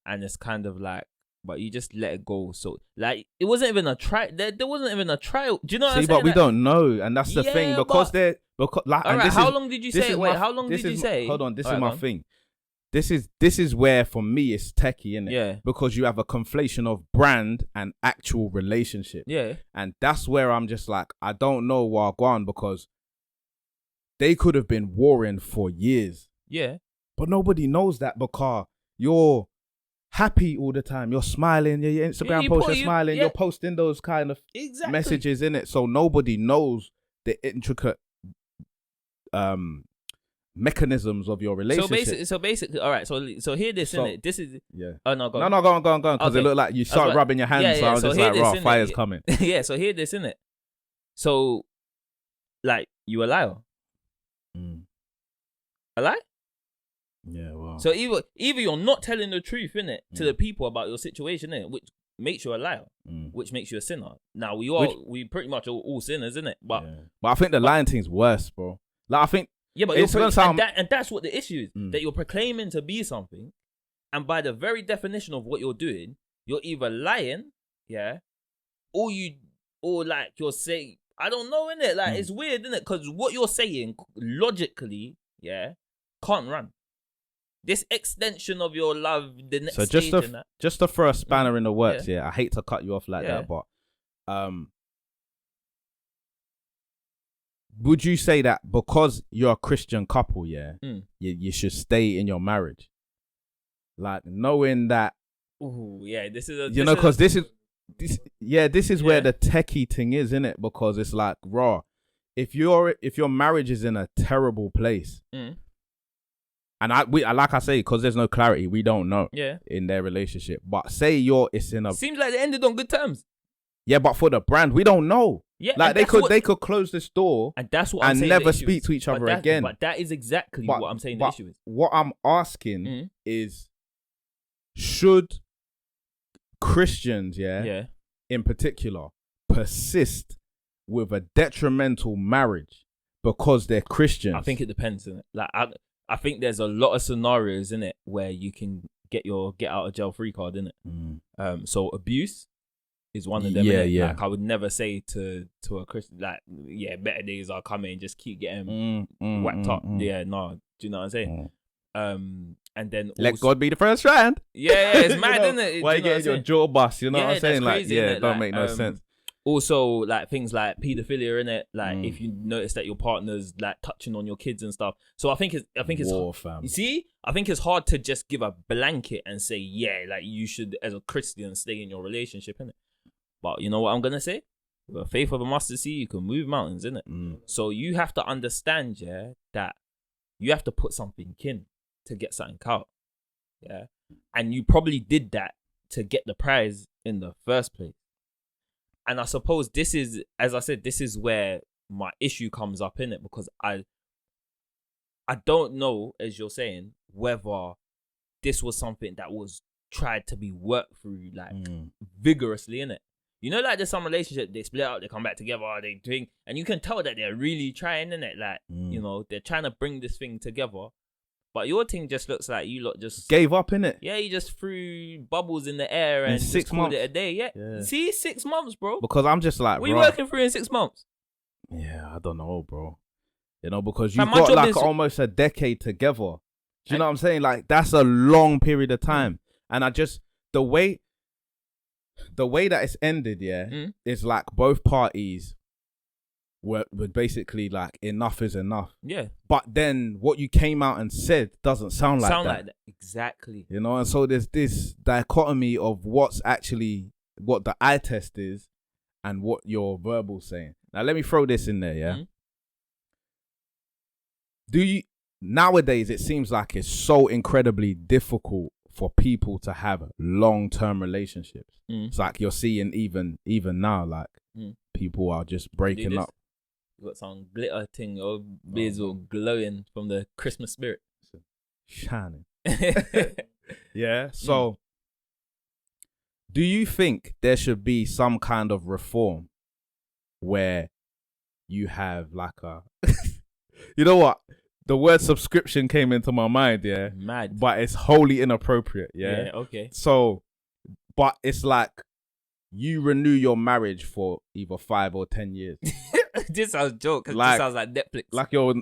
and it's kind of like, but you just let it go. So like, it wasn't even a try. There wasn't even a trial. Do you know what I'm saying? But we like, don't know, and that's the thing, because like. All right, how long did you say? Wait, how long did you say? Hold on, this is my thing. This is where for me it's techie, innit? Yeah. Because you have a conflation of brand and actual relationship. Yeah. And that's where I'm just like, I don't know where I go on, because they could have been warring for years. Yeah. But nobody knows that, because you're happy all the time. You're smiling. Your Instagram post, you're smiling. You're posting those kind of messages in it. So nobody knows the intricate mechanisms of your relationship. So basically, all right. So hear this, innit? This is Oh no, go on. No, go on, because it looked like you start rubbing your hands. So I was just like, raw, fire's coming. Yeah. So hear this, innit? So, like, you a liar. A lie? Yeah, well. So either you're not telling the truth, innit, to the people about your situation, innit, which makes you a liar, which makes you a sinner. Now we pretty much all sinners, innit? But I think the lying thing's worse, bro. Like, I think but it's gonna sound, and that's what the issue is, that you're proclaiming to be something, and by the very definition of what you're doing, you're either lying, or like you're saying, I don't know, innit? Like, it's weird, innit? Because what you're saying logically, can't run. This extension of your love, the next stage in that. Just to throw a spanner in the works, I hate to cut you off like that, but would you say that because you're a Christian couple, you should stay in your marriage? Like, knowing that, this is because this is where the techie thing is, innit? Because it's like, raw, if your marriage is in a terrible place, and like I say, because there's no clarity, we don't know in their relationship. But say it's in a, seems like they ended on good terms. Yeah, but for the brand, we don't know. Yeah, like they could close this door, and that's what I'm and saying never speak to each other again. But that is exactly what I'm saying. The issue is. What I'm asking is, should Christians, in particular, persist with a detrimental marriage because they're Christians? I think it depends, innit? Like, I think there's a lot of scenarios in it where you can get your get out of jail free card, innit? So abuse is one of them. Yeah. Like, I would never say to a Christian, like, better days are coming, just keep getting whacked up. Yeah, no, do you know what I'm saying? And then let God be the first strand. Yeah, it's mad, isn't it? Why you getting your jaw bust? You know what I'm saying? Crazy, like, it don't make no sense. Also, like, things like paedophilia, innit? Like, if you notice that your partner's like touching on your kids and stuff. So I think it's war, fam. You see, I think it's hard to just give a blanket and say, like, you should, as a Christian, stay in your relationship, innit? But you know what I'm gonna say? With the faith of a mustard seed, you can move mountains, innit? So you have to understand, that you have to put something in to get something out, and you probably did that to get the prize in the first place. And I suppose this is, as I said, this is where my issue comes up, in it, because I don't know, as you're saying, whether this was something that was tried to be worked through, like, vigorously, in it. You know, like, there's some relationship, they split up, they come back together, they drink, and you can tell that they're really trying, in it, like, you know, they're trying to bring this thing together. But your thing just looks like you lot just gave up, in it. Yeah, you just threw bubbles in the air and in 6 months. Called it a day. Yeah. See, 6 months, bro. Because I'm just like, what are you working through in 6 months? Yeah, I don't know, bro. You know, because you've got like almost a decade together. Do you know what I'm saying? Like, that's a long period of time. And I just, the way that it's ended, is like both parties were basically like, enough is enough. Yeah. But then what you came out and said doesn't sound like that. Exactly. You know, and so there's this dichotomy of what's actually, what the eye test is and what your verbal's saying. Now, let me throw this in there, Do you, nowadays, it seems like it's so incredibly difficult for people to have long-term relationships. Mm. It's like you're seeing even now, like people are just breaking up. You got some glitter thing, your beards all glowing from the Christmas spirit. Shining. Yeah. So do you think there should be some kind of reform where you have like a you know what? The word subscription came into my mind, yeah. Mad. But it's wholly inappropriate, yeah. Yeah, okay. So, but it's like you renew your marriage for either 5 or 10 years. This sounds joke, because Like- this sounds like Netflix. Like your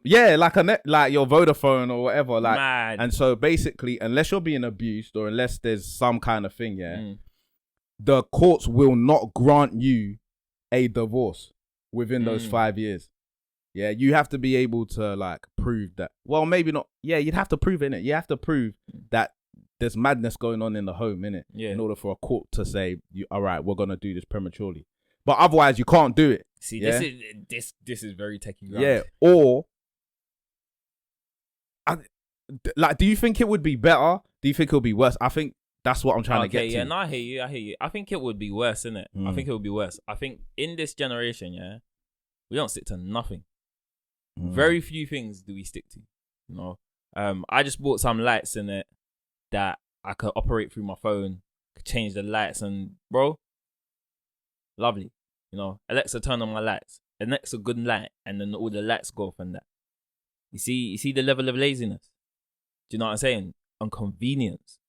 like your Vodafone or whatever. Like, Mad. and so basically, unless you're being abused or unless there's some kind of thing, yeah, Mm. the courts will not grant you a divorce within those 5 years. Yeah, you have to be able to like prove that. Well, maybe not. Yeah, you'd have to prove it, innit? You have to prove that there's madness going on in the home, innit? Yeah. In order for a court to say, all right, we're gonna do this prematurely. But otherwise, you can't do it. See, yeah? this is very techie ground. Yeah. Or, do you think it would be better? Do you think it would be worse? I think that's what I'm trying to get to. Yeah, no, I hear you. I think it would be worse, innit? I Mm. think it would be worse. I think in this generation, yeah, we don't stick to nothing. Very few things do we stick to. You know, I just bought some lights in it that I could operate through my phone, could change the lights, and bro, lovely. You know, Alexa, turn on my lights. Alexa, good light, and then all the lights go off and that. You see the level of laziness. Do you know what I'm saying? On convenience.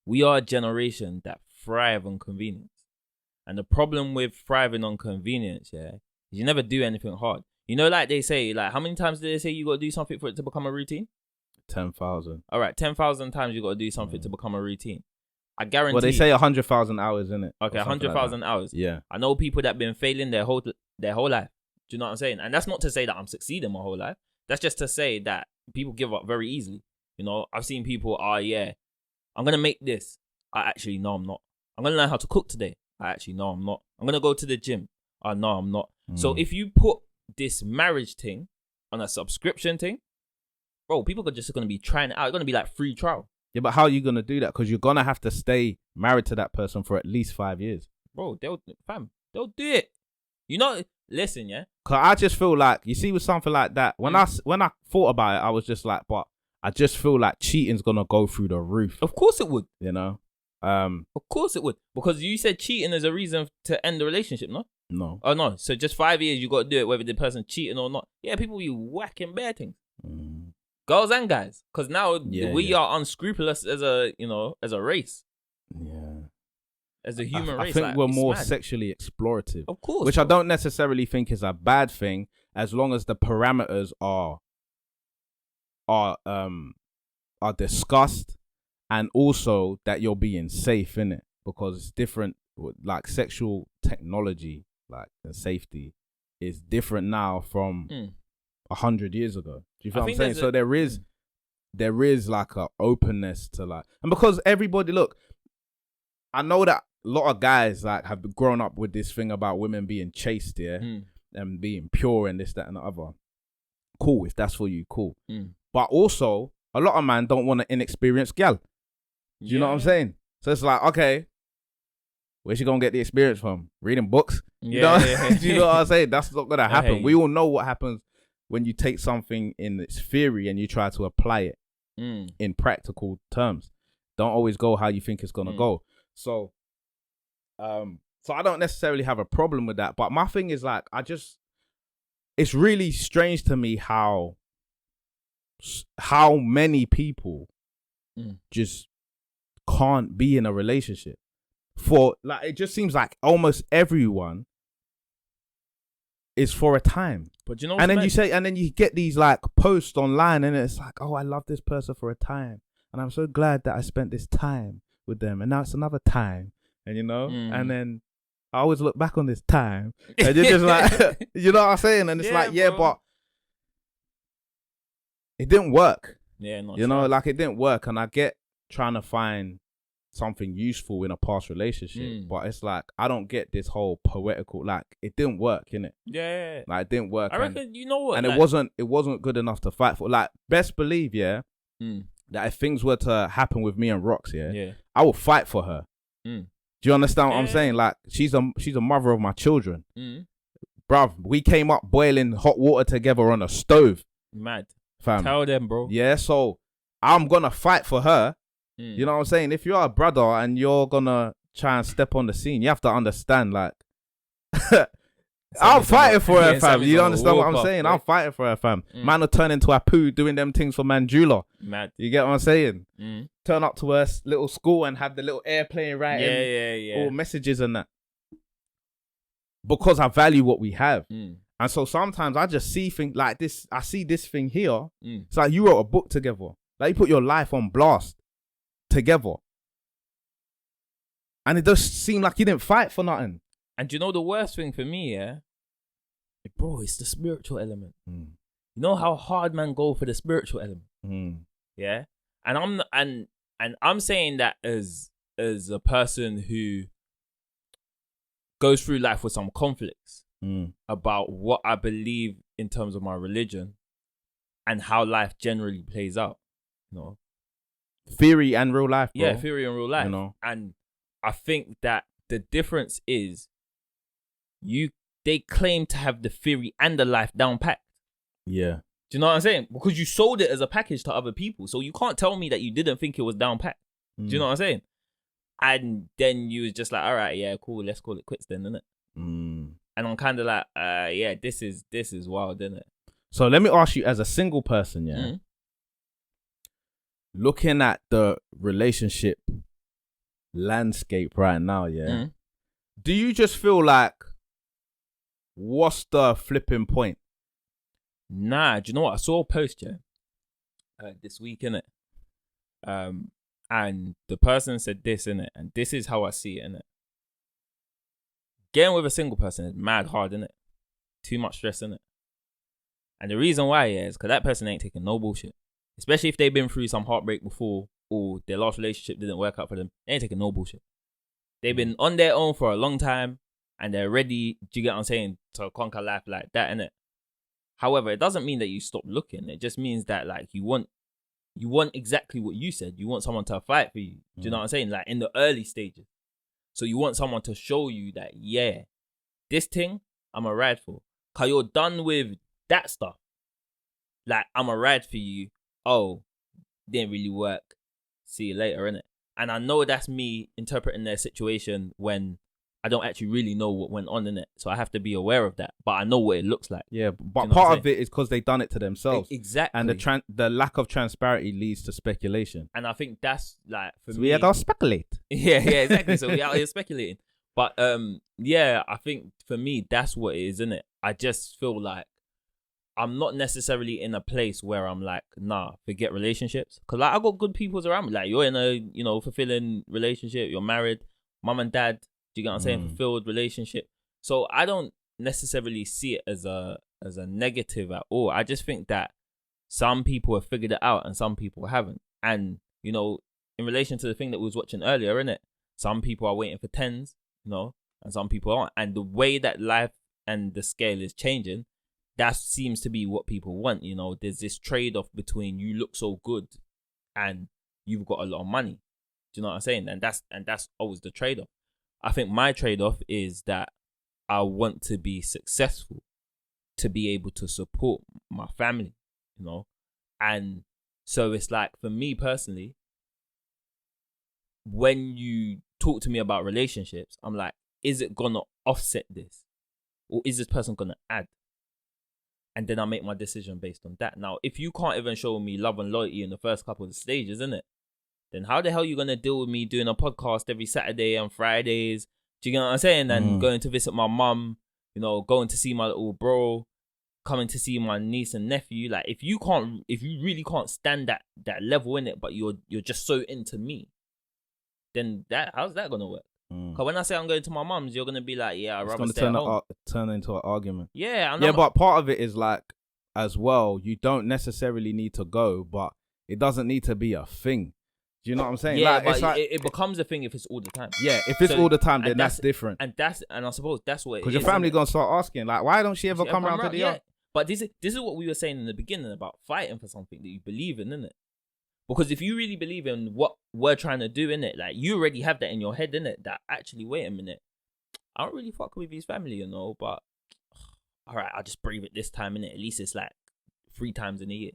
We are a generation that thrive on convenience. And the problem with thriving on convenience, yeah, is you never do anything hard. You know, like they say, like how many times do they say you got to do something for it to become a routine? 10,000. All right, 10,000 times you got to do something to become a routine. I guarantee. Well, they say 100,000 hours, innit? Okay, Or something 100,000 like hours. that. Yeah. I know people that been failing their whole life. Do you know what I'm saying? And that's not to say that I'm succeeding my whole life. That's just to say that people give up very easily. You know, I've seen people, I'm gonna make this. No, I'm not. I'm gonna learn how to cook today. No, I'm not. I'm gonna go to the gym. No, I'm not. So if you put this marriage thing on a subscription thing, bro, people are just gonna be trying it out. It's gonna be like free trial. Yeah, but how are you going to do that? Because you're going to have to stay married to that person for at least 5 years. Bro, they'll do it. You know, listen, yeah? Because I just feel like, you see with something like that, when I thought about it, I was just like, but I just feel like cheating's going to go through the roof. Of course it would. You know? Of course it would. Because you said cheating is a reason to end the relationship, no? No. Oh, no. So just 5 years, you got to do it whether the person cheating or not. Yeah, people be whacking bare things. Girls and guys, because now we are unscrupulous as a race. Yeah. As a human race. I think like, we're it's more mad. sexually explorative. Of course. Which I don't necessarily think is a bad thing, as long as the parameters are discussed, and also that you're being safe, innit? Because it's different, like sexual technology, like and safety is different now from 100 years ago. Do you feel what I'm saying? So there is like a openness to like, and because everybody, look, I know that a lot of guys like have grown up with this thing about women being chaste, yeah, and being pure and this, that, and the other. Cool, if that's for you, cool. But also, a lot of men don't want an inexperienced gal. Do you know what I'm saying? So it's like, okay, where's she gonna get the experience from? Reading books? You know? Do you know what I'm saying? That's not gonna happen. We all know what happens when you take something in its theory and you try to apply it in practical terms. Don't always go how you think it's gonna go. So I don't necessarily have a problem with that. But my thing is like, it's really strange to me how many people just can't be in a relationship. For like, it just seems like almost everyone is for a time. But you know, and then you get these like posts online, and it's like, oh, I love this person for a time, and I'm so glad that I spent this time with them, and now it's another time, and you know, and then I always look back on this time, and you're just like, you know what I'm saying, and it's but it didn't work. Yeah, not you know, like it didn't work, and I get trying to find something useful in a past relationship, but it's like I don't get this whole poetical, like it didn't work, innit? Yeah. Like it didn't work. I reckon, you know what? And like, it wasn't good enough to fight for. Like, best believe, that if things were to happen with me and Rox, Yeah. I will fight for her. Mm. Do you understand what I'm Yeah. saying? Like, she's a mother of my children. Mm. Bruv, we came up boiling hot water together on a stove, Mad. fam. Tell them, bro. Yeah, so I'm gonna fight for her. Mm. You know what I'm saying? If you're a brother and you're gonna try and step on the scene, you have to understand, like, I'm fighting for her, fam. You understand what I'm saying? I'm fighting for her, fam. Man will turn into a poo doing them things for Mandula. Mad. You get what I'm saying? Mm. Turn up to her little school and have the little airplane writing all messages and that. Because I value what we have. Mm. And so sometimes I just see things like this. I see this thing here. Mm. It's like you wrote a book together. Like you put your life on blast together. And it does seem like you didn't fight for nothing. And you know the worst thing for me, yeah? Bro, it's the spiritual element. Mm. You know how hard man go for the spiritual element? Mm. Yeah? And I'm saying that as a person who goes through life with some conflicts about what I believe in terms of my religion and how life generally plays out. You know? Theory and real life, bro. Yeah, theory and real life. You know? And I think that the difference is they claim to have the theory and the life down packed. Yeah. Do you know what I'm saying? Because you sold it as a package to other people. So you can't tell me that you didn't think it was down packed. Do you know what I'm saying? And then you was just like, all right, yeah, cool, let's call it quits then, innit? And I'm kind of like, yeah, this is wild, isn't it? So let me ask you, as a single person, yeah, looking at the relationship landscape right now, yeah, do you just feel like, what's the flipping point? Nah, do you know what? I saw a post, this week, innit? And the person said this, innit? And this is how I see it, innit? Getting with a single person is mad hard, innit? Too much stress, innit? And the reason why, is because that person ain't taking no bullshit. Especially if they've been through some heartbreak before or their last relationship didn't work out for them. They ain't taking no bullshit. They've been on their own for a long time and they're ready, do you get what I'm saying, to conquer life like that, innit? However, it doesn't mean that you stop looking. It just means that, like, you want exactly what you said. You want someone to fight for you. Do you know what I'm saying? Like, in the early stages. So you want someone to show you that, yeah, this thing, I'm a ride for. Because you're done with that stuff. Like, I'm a ride for you. Oh, didn't really work. See you later, innit? And I know that's me interpreting their situation when I don't actually really know what went on in it. So I have to be aware of that. But I know what it looks like. Yeah, but part of it is because they've done it to themselves. Exactly. And the lack of transparency leads to speculation. And I think that's, like, for me. We are going to speculate. Yeah, exactly. So we out here speculating. But yeah, I think for me, that's what it is, isn't it? I just feel like I'm not necessarily in a place where I'm like, nah, forget relationships. Because, like, I got good peoples around me. Like, you're in a, fulfilling relationship. You're married. Mum and dad. Do you get what I'm saying? Fulfilled relationship. So I don't necessarily see it as a negative at all. I just think that some people have figured it out and some people haven't. And, in relation to the thing that we was watching earlier, innit? Some people are waiting for tens, and some people aren't. And the way that life and the scale is changing, that seems to be what people want. There's this trade-off between you look so good and you've got a lot of money. Do you know what I'm saying? And that's always the trade-off. I think my trade-off is that I want to be successful to be able to support my family, And so it's like, for me personally, when you talk to me about relationships, I'm like, is it going to offset this? Or is this person going to add? And then I make my decision based on that. Now, if you can't even show me love and loyalty in the first couple of stages, innit? Then how the hell are you going to deal with me doing a podcast every Saturday and Fridays? Do you get what I'm saying? And going to visit my mum, going to see my little bro, coming to see my niece and nephew. Like, if you really can't stand that level in it, but you're just so into me, then how's that going to work? Because when I say I'm going to my mum's, you're going to be like, yeah, I'd rather stay at home. Turn into an argument. Yeah. But part of it is like, as well, you don't necessarily need to go, but it doesn't need to be a thing. Do you know what I'm saying? Yeah, like, but it's like, it becomes a thing if it's all the time. Yeah, if it's all the time, then that's different. And I suppose that's what it is. Because your family going to start asking, like, why don't she ever come around to the yard? But this is what we were saying in the beginning about fighting for something that you believe in, isn't it? Because if you really believe in what we're trying to do, innit, like, you already have that in your head, innit, that actually, wait a minute, I don't really fuck with his family, you know, but all right, I'll just brave it this time, innit. At least it's like 3 times in a year.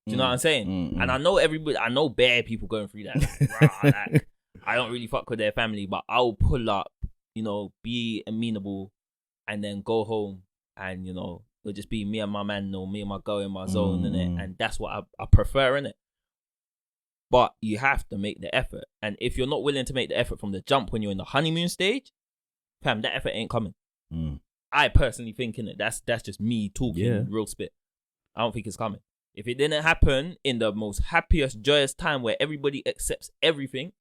Do you know what I'm saying? And I know bare people going through that. Like, rah, like, I don't really fuck with their family, but I'll pull up, you know, be amenable, and then go home, and, you know, it'll just be me and my man, or me and my girl in my zone, innit? And that's what I prefer, innit? But you have to make the effort. And if you're not willing to make the effort from the jump when you're in the honeymoon stage, fam, that effort ain't coming. I personally think, innit, that's just me talking real spit. I don't think it's coming. If it didn't happen in the most happiest, joyous time where everybody accepts everything,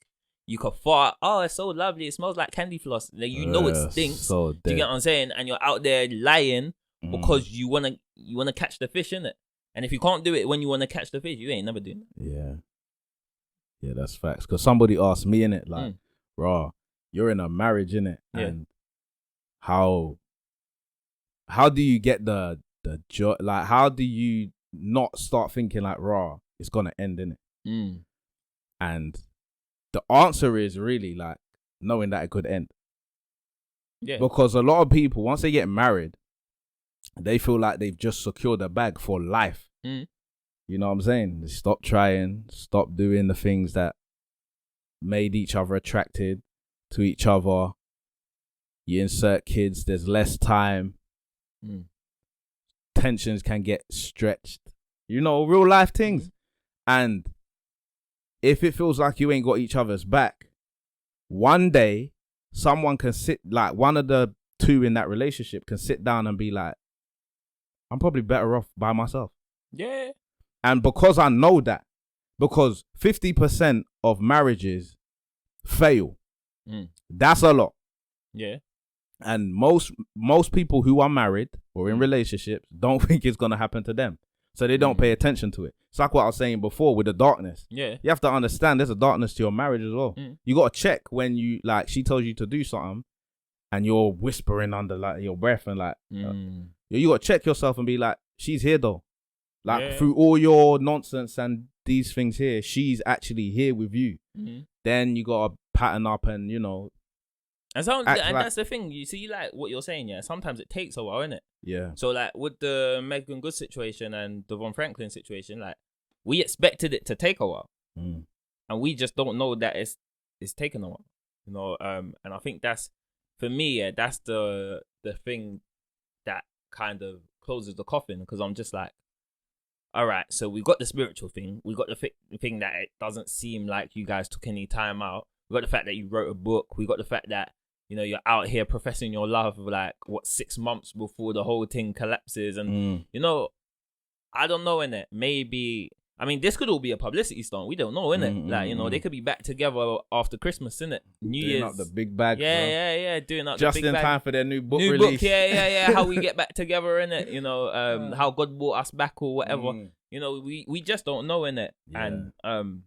you could fart, oh, it's so lovely, it smells like candy floss. Like, you know it stinks. So do you get what I'm saying? And you're out there lying because you wanna catch the fish, innit? And if you can't do it when you wanna catch the fish, you ain't never doing it. Yeah, that's facts. Because somebody asked me, innit, like, raw, you're in a marriage, innit? And how do you get the joy? Like, how do you not start thinking like, raw, it's gonna end, innit? And the answer is really like knowing that it could end. Yeah. Because a lot of people, once they get married, they feel like they've just secured a bag for life. You know what I'm saying? They stop trying, stop doing the things that made each other attracted to each other. You insert kids, there's less time. Tensions can get stretched. You know, real life things. And if it feels like you ain't got each other's back, one day someone can sit, like one of the two in that relationship can sit down and be like, I'm probably better off by myself. Yeah. And because I know that, because 50% of marriages fail, that's a lot. Yeah. And most people who are married or in relationships don't think it's going to happen to them. So they don't pay attention to it. It's like what I was saying before with the darkness. Yeah. You have to understand there's a darkness to your marriage as well. You got to check when you, like, she tells you to do something and you're whispering under like your breath and like, you got to check yourself and be like, she's here though. Like, through all your nonsense and these things here, she's actually here with you. Then you got to pattern up and, you know. And that's the thing. You see, like, what you're saying, yeah, sometimes it takes a while, innit? Yeah. So, like, with the Meagan Good situation and Devon Franklin situation, like, we expected it to take a while. And we just don't know that it's taken a while. You know, and I think that's, for me, yeah, that's the thing that kind of closes the coffin, because I'm just like, all right, so we got the spiritual thing. We got the thing that it doesn't seem like you guys took any time out. We got the fact that you wrote a book. We got the fact that, you know, you're out here professing your love, like, 6 months before the whole thing collapses. And, you know, I don't know, innit? Maybe, I mean, this could all be a publicity stunt. We don't know, innit? Like, you know, they could be back together after Christmas, innit? New Year's. Doing up the big bag. Yeah. Doing up just the big bag. Just in time for their new book release. Yeah. How we get back together, innit? You know, how God brought us back or whatever. You know, we just don't know, innit? Yeah. And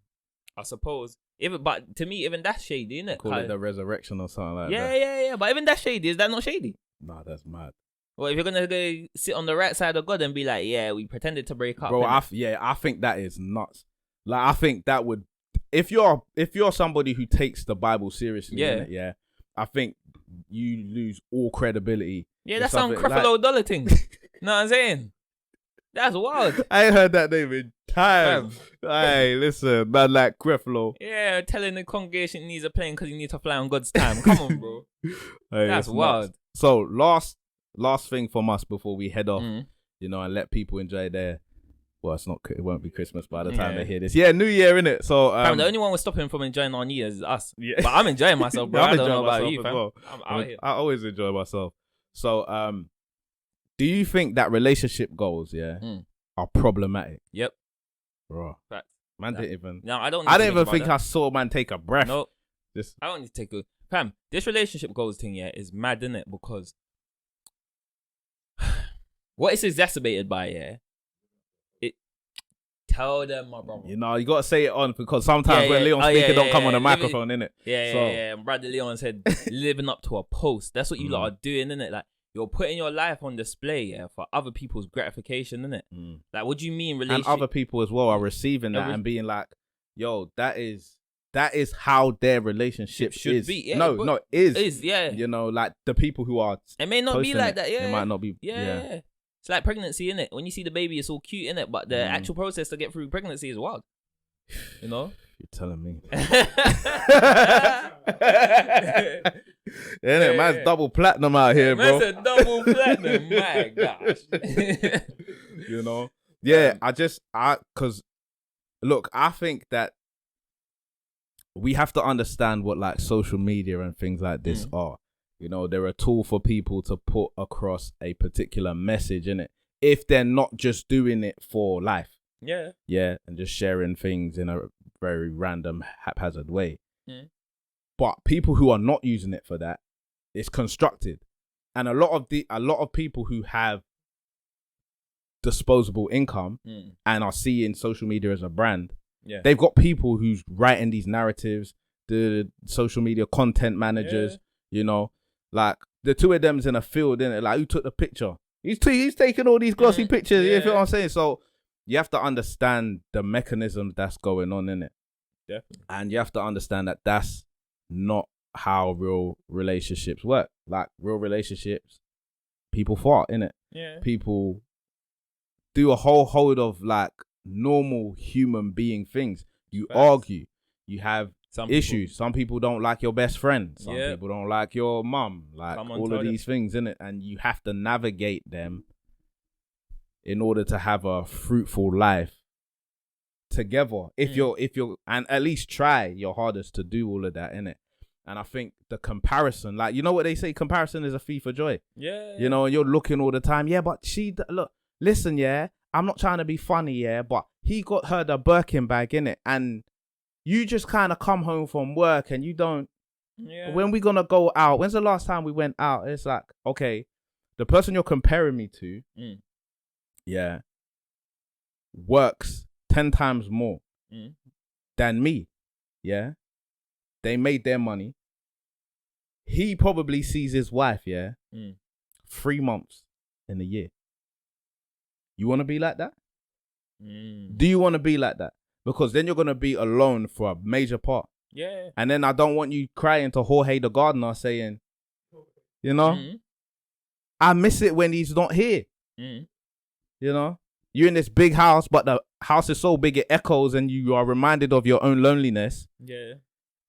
I suppose, but to me, even that's shady, innit? Call it the resurrection or something like that. Yeah. But even that's shady. Is that not shady? Nah, that's mad. Well, if you're gonna go sit on the right side of God and be like, yeah, we pretended to break up. Bro, I think that is nuts. Like, I think that would, if you're somebody who takes the Bible seriously, innit, I think you lose all credibility. Yeah, that's some Creflo Dollar thing. Know what I'm saying? That's wild. I ain't heard that name in time. Hey, listen, man, like Creflo. Yeah, telling the congregation he needs a plane because he needs to fly on God's time. Come on, bro. Hey, that's wild. Nuts. So last thing from us before we head off, you know, and let people enjoy their. Well, it won't be Christmas by the time they hear this. Yeah, New Year, innit? So fam, the only one we're stopping from enjoying our New Year's is us. Yeah. But I'm enjoying myself, bro. I don't know about you, fam. Well. I'm out here. I always enjoy myself. So do you think that relationship goals, are problematic? Yep. Bro. Facts. Man didn't even. No, I don't even think I saw man take a breath. No. I don't need to take a. Fam, this relationship goals thing, is mad, innit? Because what it's exacerbated by, tell them, my brother. You know, you got to say it on, because sometimes when Leon's speaking, don't come on the microphone, innit? Yeah. Brother Leon said, living up to a post. That's what you lot are doing, innit? Like, you're putting your life on display, for other people's gratification, innit? Like, what do you mean relationship? And other people as well are receiving that and being like, yo, that is how their relationship should be. Yeah, no, it is, yeah. You know, like the people who are it may not be like that. Yeah, it might not be. Yeah. It's like pregnancy, innit? When you see the baby, it's all cute, innit? But the actual process to get through pregnancy is wild. You know? You're telling me. Innit? Man's double platinum out here, bro. Man's a double platinum. My gosh. You know? Yeah, because look, I think that we have to understand what like social media and things like this are. You know, they're a tool for people to put across a particular message, innit? If they're not just doing it for life. Yeah. Yeah, and just sharing things in a very random, haphazard way. But people who are not using it for that, it's constructed. And a lot of people who have disposable income and are seeing social media as a brand, they've got people who's writing these narratives, the social media content managers, you know, like the two of them's in a field, innit? Like, who took the picture? He's taking all these glossy pictures. You feel what I'm saying? So you have to understand the mechanisms that's going on in it. Definitely. And you have to understand that that's not how real relationships work. Like, real relationships, people fart, innit? Yeah. People do a whole host of like normal human being things. You argue, you have issues. Some people don't like your best friend. Some people don't like your mum. Like, all of these things, innit? And you have to navigate them in order to have a fruitful life together. If you're and at least try your hardest to do all of that, innit? And I think the comparison, like, you know what they say, comparison is a thief of joy. Yeah. You know, and you're looking all the time. Yeah, but look, listen, yeah, I'm not trying to be funny, yeah, but he got her the Birkin bag, innit? And you just kind of come home from work and you don't, when we gonna go out? When's the last time we went out? It's like, okay, the person you're comparing me to, works 10 times more than me, They made their money. He probably sees his wife, 3 months in a year. You want to be like that? Do you want to be like that? Because then you're going to be alone for a major part. Yeah. And then I don't want you crying to Jorge the gardener saying, you know, I miss it when he's not here. You know, you're in this big house, but the house is so big it echoes and you are reminded of your own loneliness. Yeah.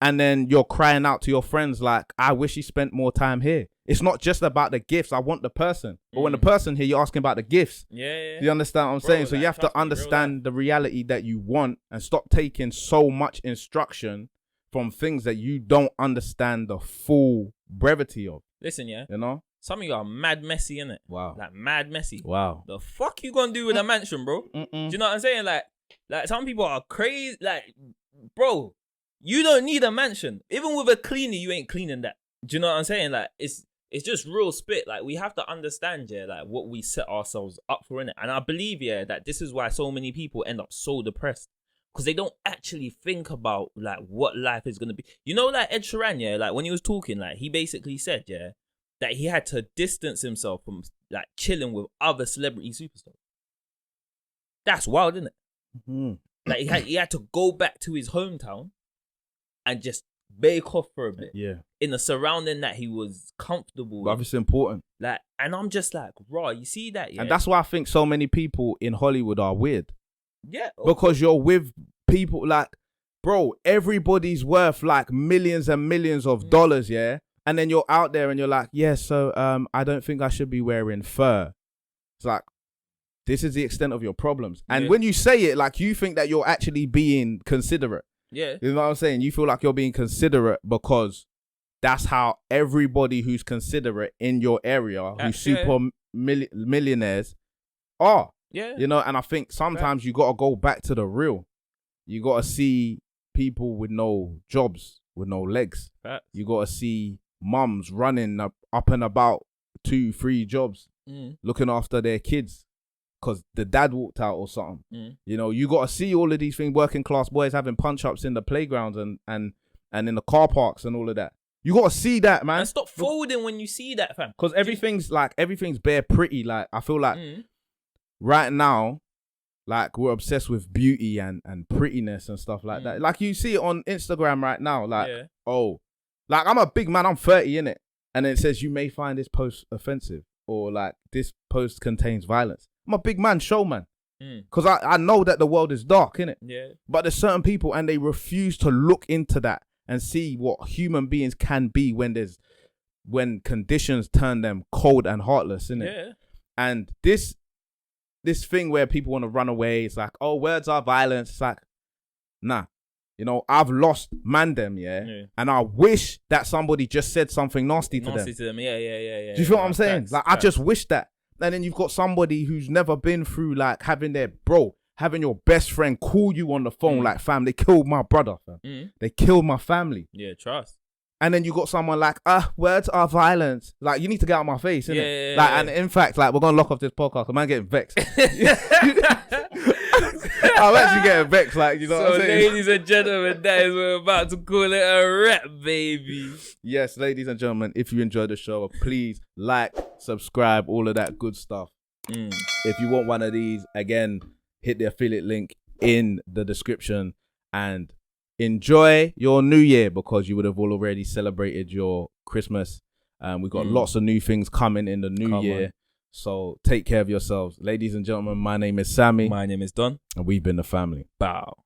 And then you're crying out to your friends like, I wish he spent more time here. It's not just about the gifts. I want the person. But when the person here, you're asking about the gifts. Yeah. Do you understand what I'm saying? So you have to understand the reality that you want and stop taking so much instruction from things that you don't understand the full brevity of. Listen, yeah. You know? Some of you are mad messy, innit? Wow. Like, mad messy. Wow. The fuck you gonna do with a mansion, bro? Do you know what I'm saying? Like some people are crazy. Like, bro, you don't need a mansion. Even with a cleaner, you ain't cleaning that. Do you know what I'm saying? Like, it's just real spit. Like, we have to understand, like, what we set ourselves up for, innit? And I believe, that this is why so many people end up so depressed. Because they don't actually think about, like, what life is going to be. You know, like, Ed Sheeran, like, when he was talking, like, he basically said, that he had to distance himself from, like, chilling with other celebrity superstars. That's wild, isn't it? Like, he had to go back to his hometown and just bake off for a bit. Yeah. In a surrounding that he was comfortable with. But it's important. Like, and I'm just like, raw, you see that, And that's why I think so many people in Hollywood are weird. Yeah. Because you're with people like, bro, everybody's worth like millions and millions of dollars, And then you're out there and you're like, so I don't think I should be wearing fur. It's like, this is the extent of your problems. And when you say it, like, you think that you're actually being considerate. Yeah. You know what I'm saying? You feel like you're being considerate because that's how everybody who's considerate in your area, who's super millionaires are. Yeah. You know, and I think sometimes you got to go back to the real. You got to see people with no jobs, with no legs. You got to see mums running up and about 2-3 jobs, looking after their kids because the dad walked out or something. You know, you got to see all of these things, working class boys having punch-ups in the playgrounds and in the car parks and all of that. You got to see that, man. And stop folding when you see that, fam. Because everything's bare pretty. Like, I feel like right now, Like we're obsessed with beauty and prettiness and stuff like that. Like you see it on Instagram right now. Like, oh, like I'm a big man. I'm 30, innit? And it says you may find this post offensive or like this post contains violence. I'm a big man, showman. Because I know that the world is dark, innit? Yeah. But there's certain people and they refuse to look into that and see what human beings can be when conditions turn them cold and heartless, innit? Yeah. And this thing where people want to run away, it's like, oh, words are violence. It's like, nah. You know, I've lost mandem, yeah? And I wish that somebody just said something nasty to them. Yeah. Do you feel what I'm saying? Facts. I just wish that. And then you've got somebody who's never been through, like, having your best friend call you on the phone, like, fam, they killed my brother, fam. They killed my family. Yeah, trust. And then you got someone like, words are violence. Like, you need to get out of my face, innit? And in fact, like, we're going to lock off this podcast. I'm getting vexed. I'm actually getting vexed, like, you know what I'm saying? So, ladies and gentlemen, that is what we're about to call it a wrap, baby. Yes, ladies and gentlemen, if you enjoyed the show, please like, subscribe, all of that good stuff. If you want one of these, again, hit the affiliate link in the description and enjoy your new year because you would have already celebrated your Christmas. We've got lots of new things coming in the new year. So take care of yourselves. Ladies and gentlemen, my name is Sammy. My name is Don. And we've been the family. Bow.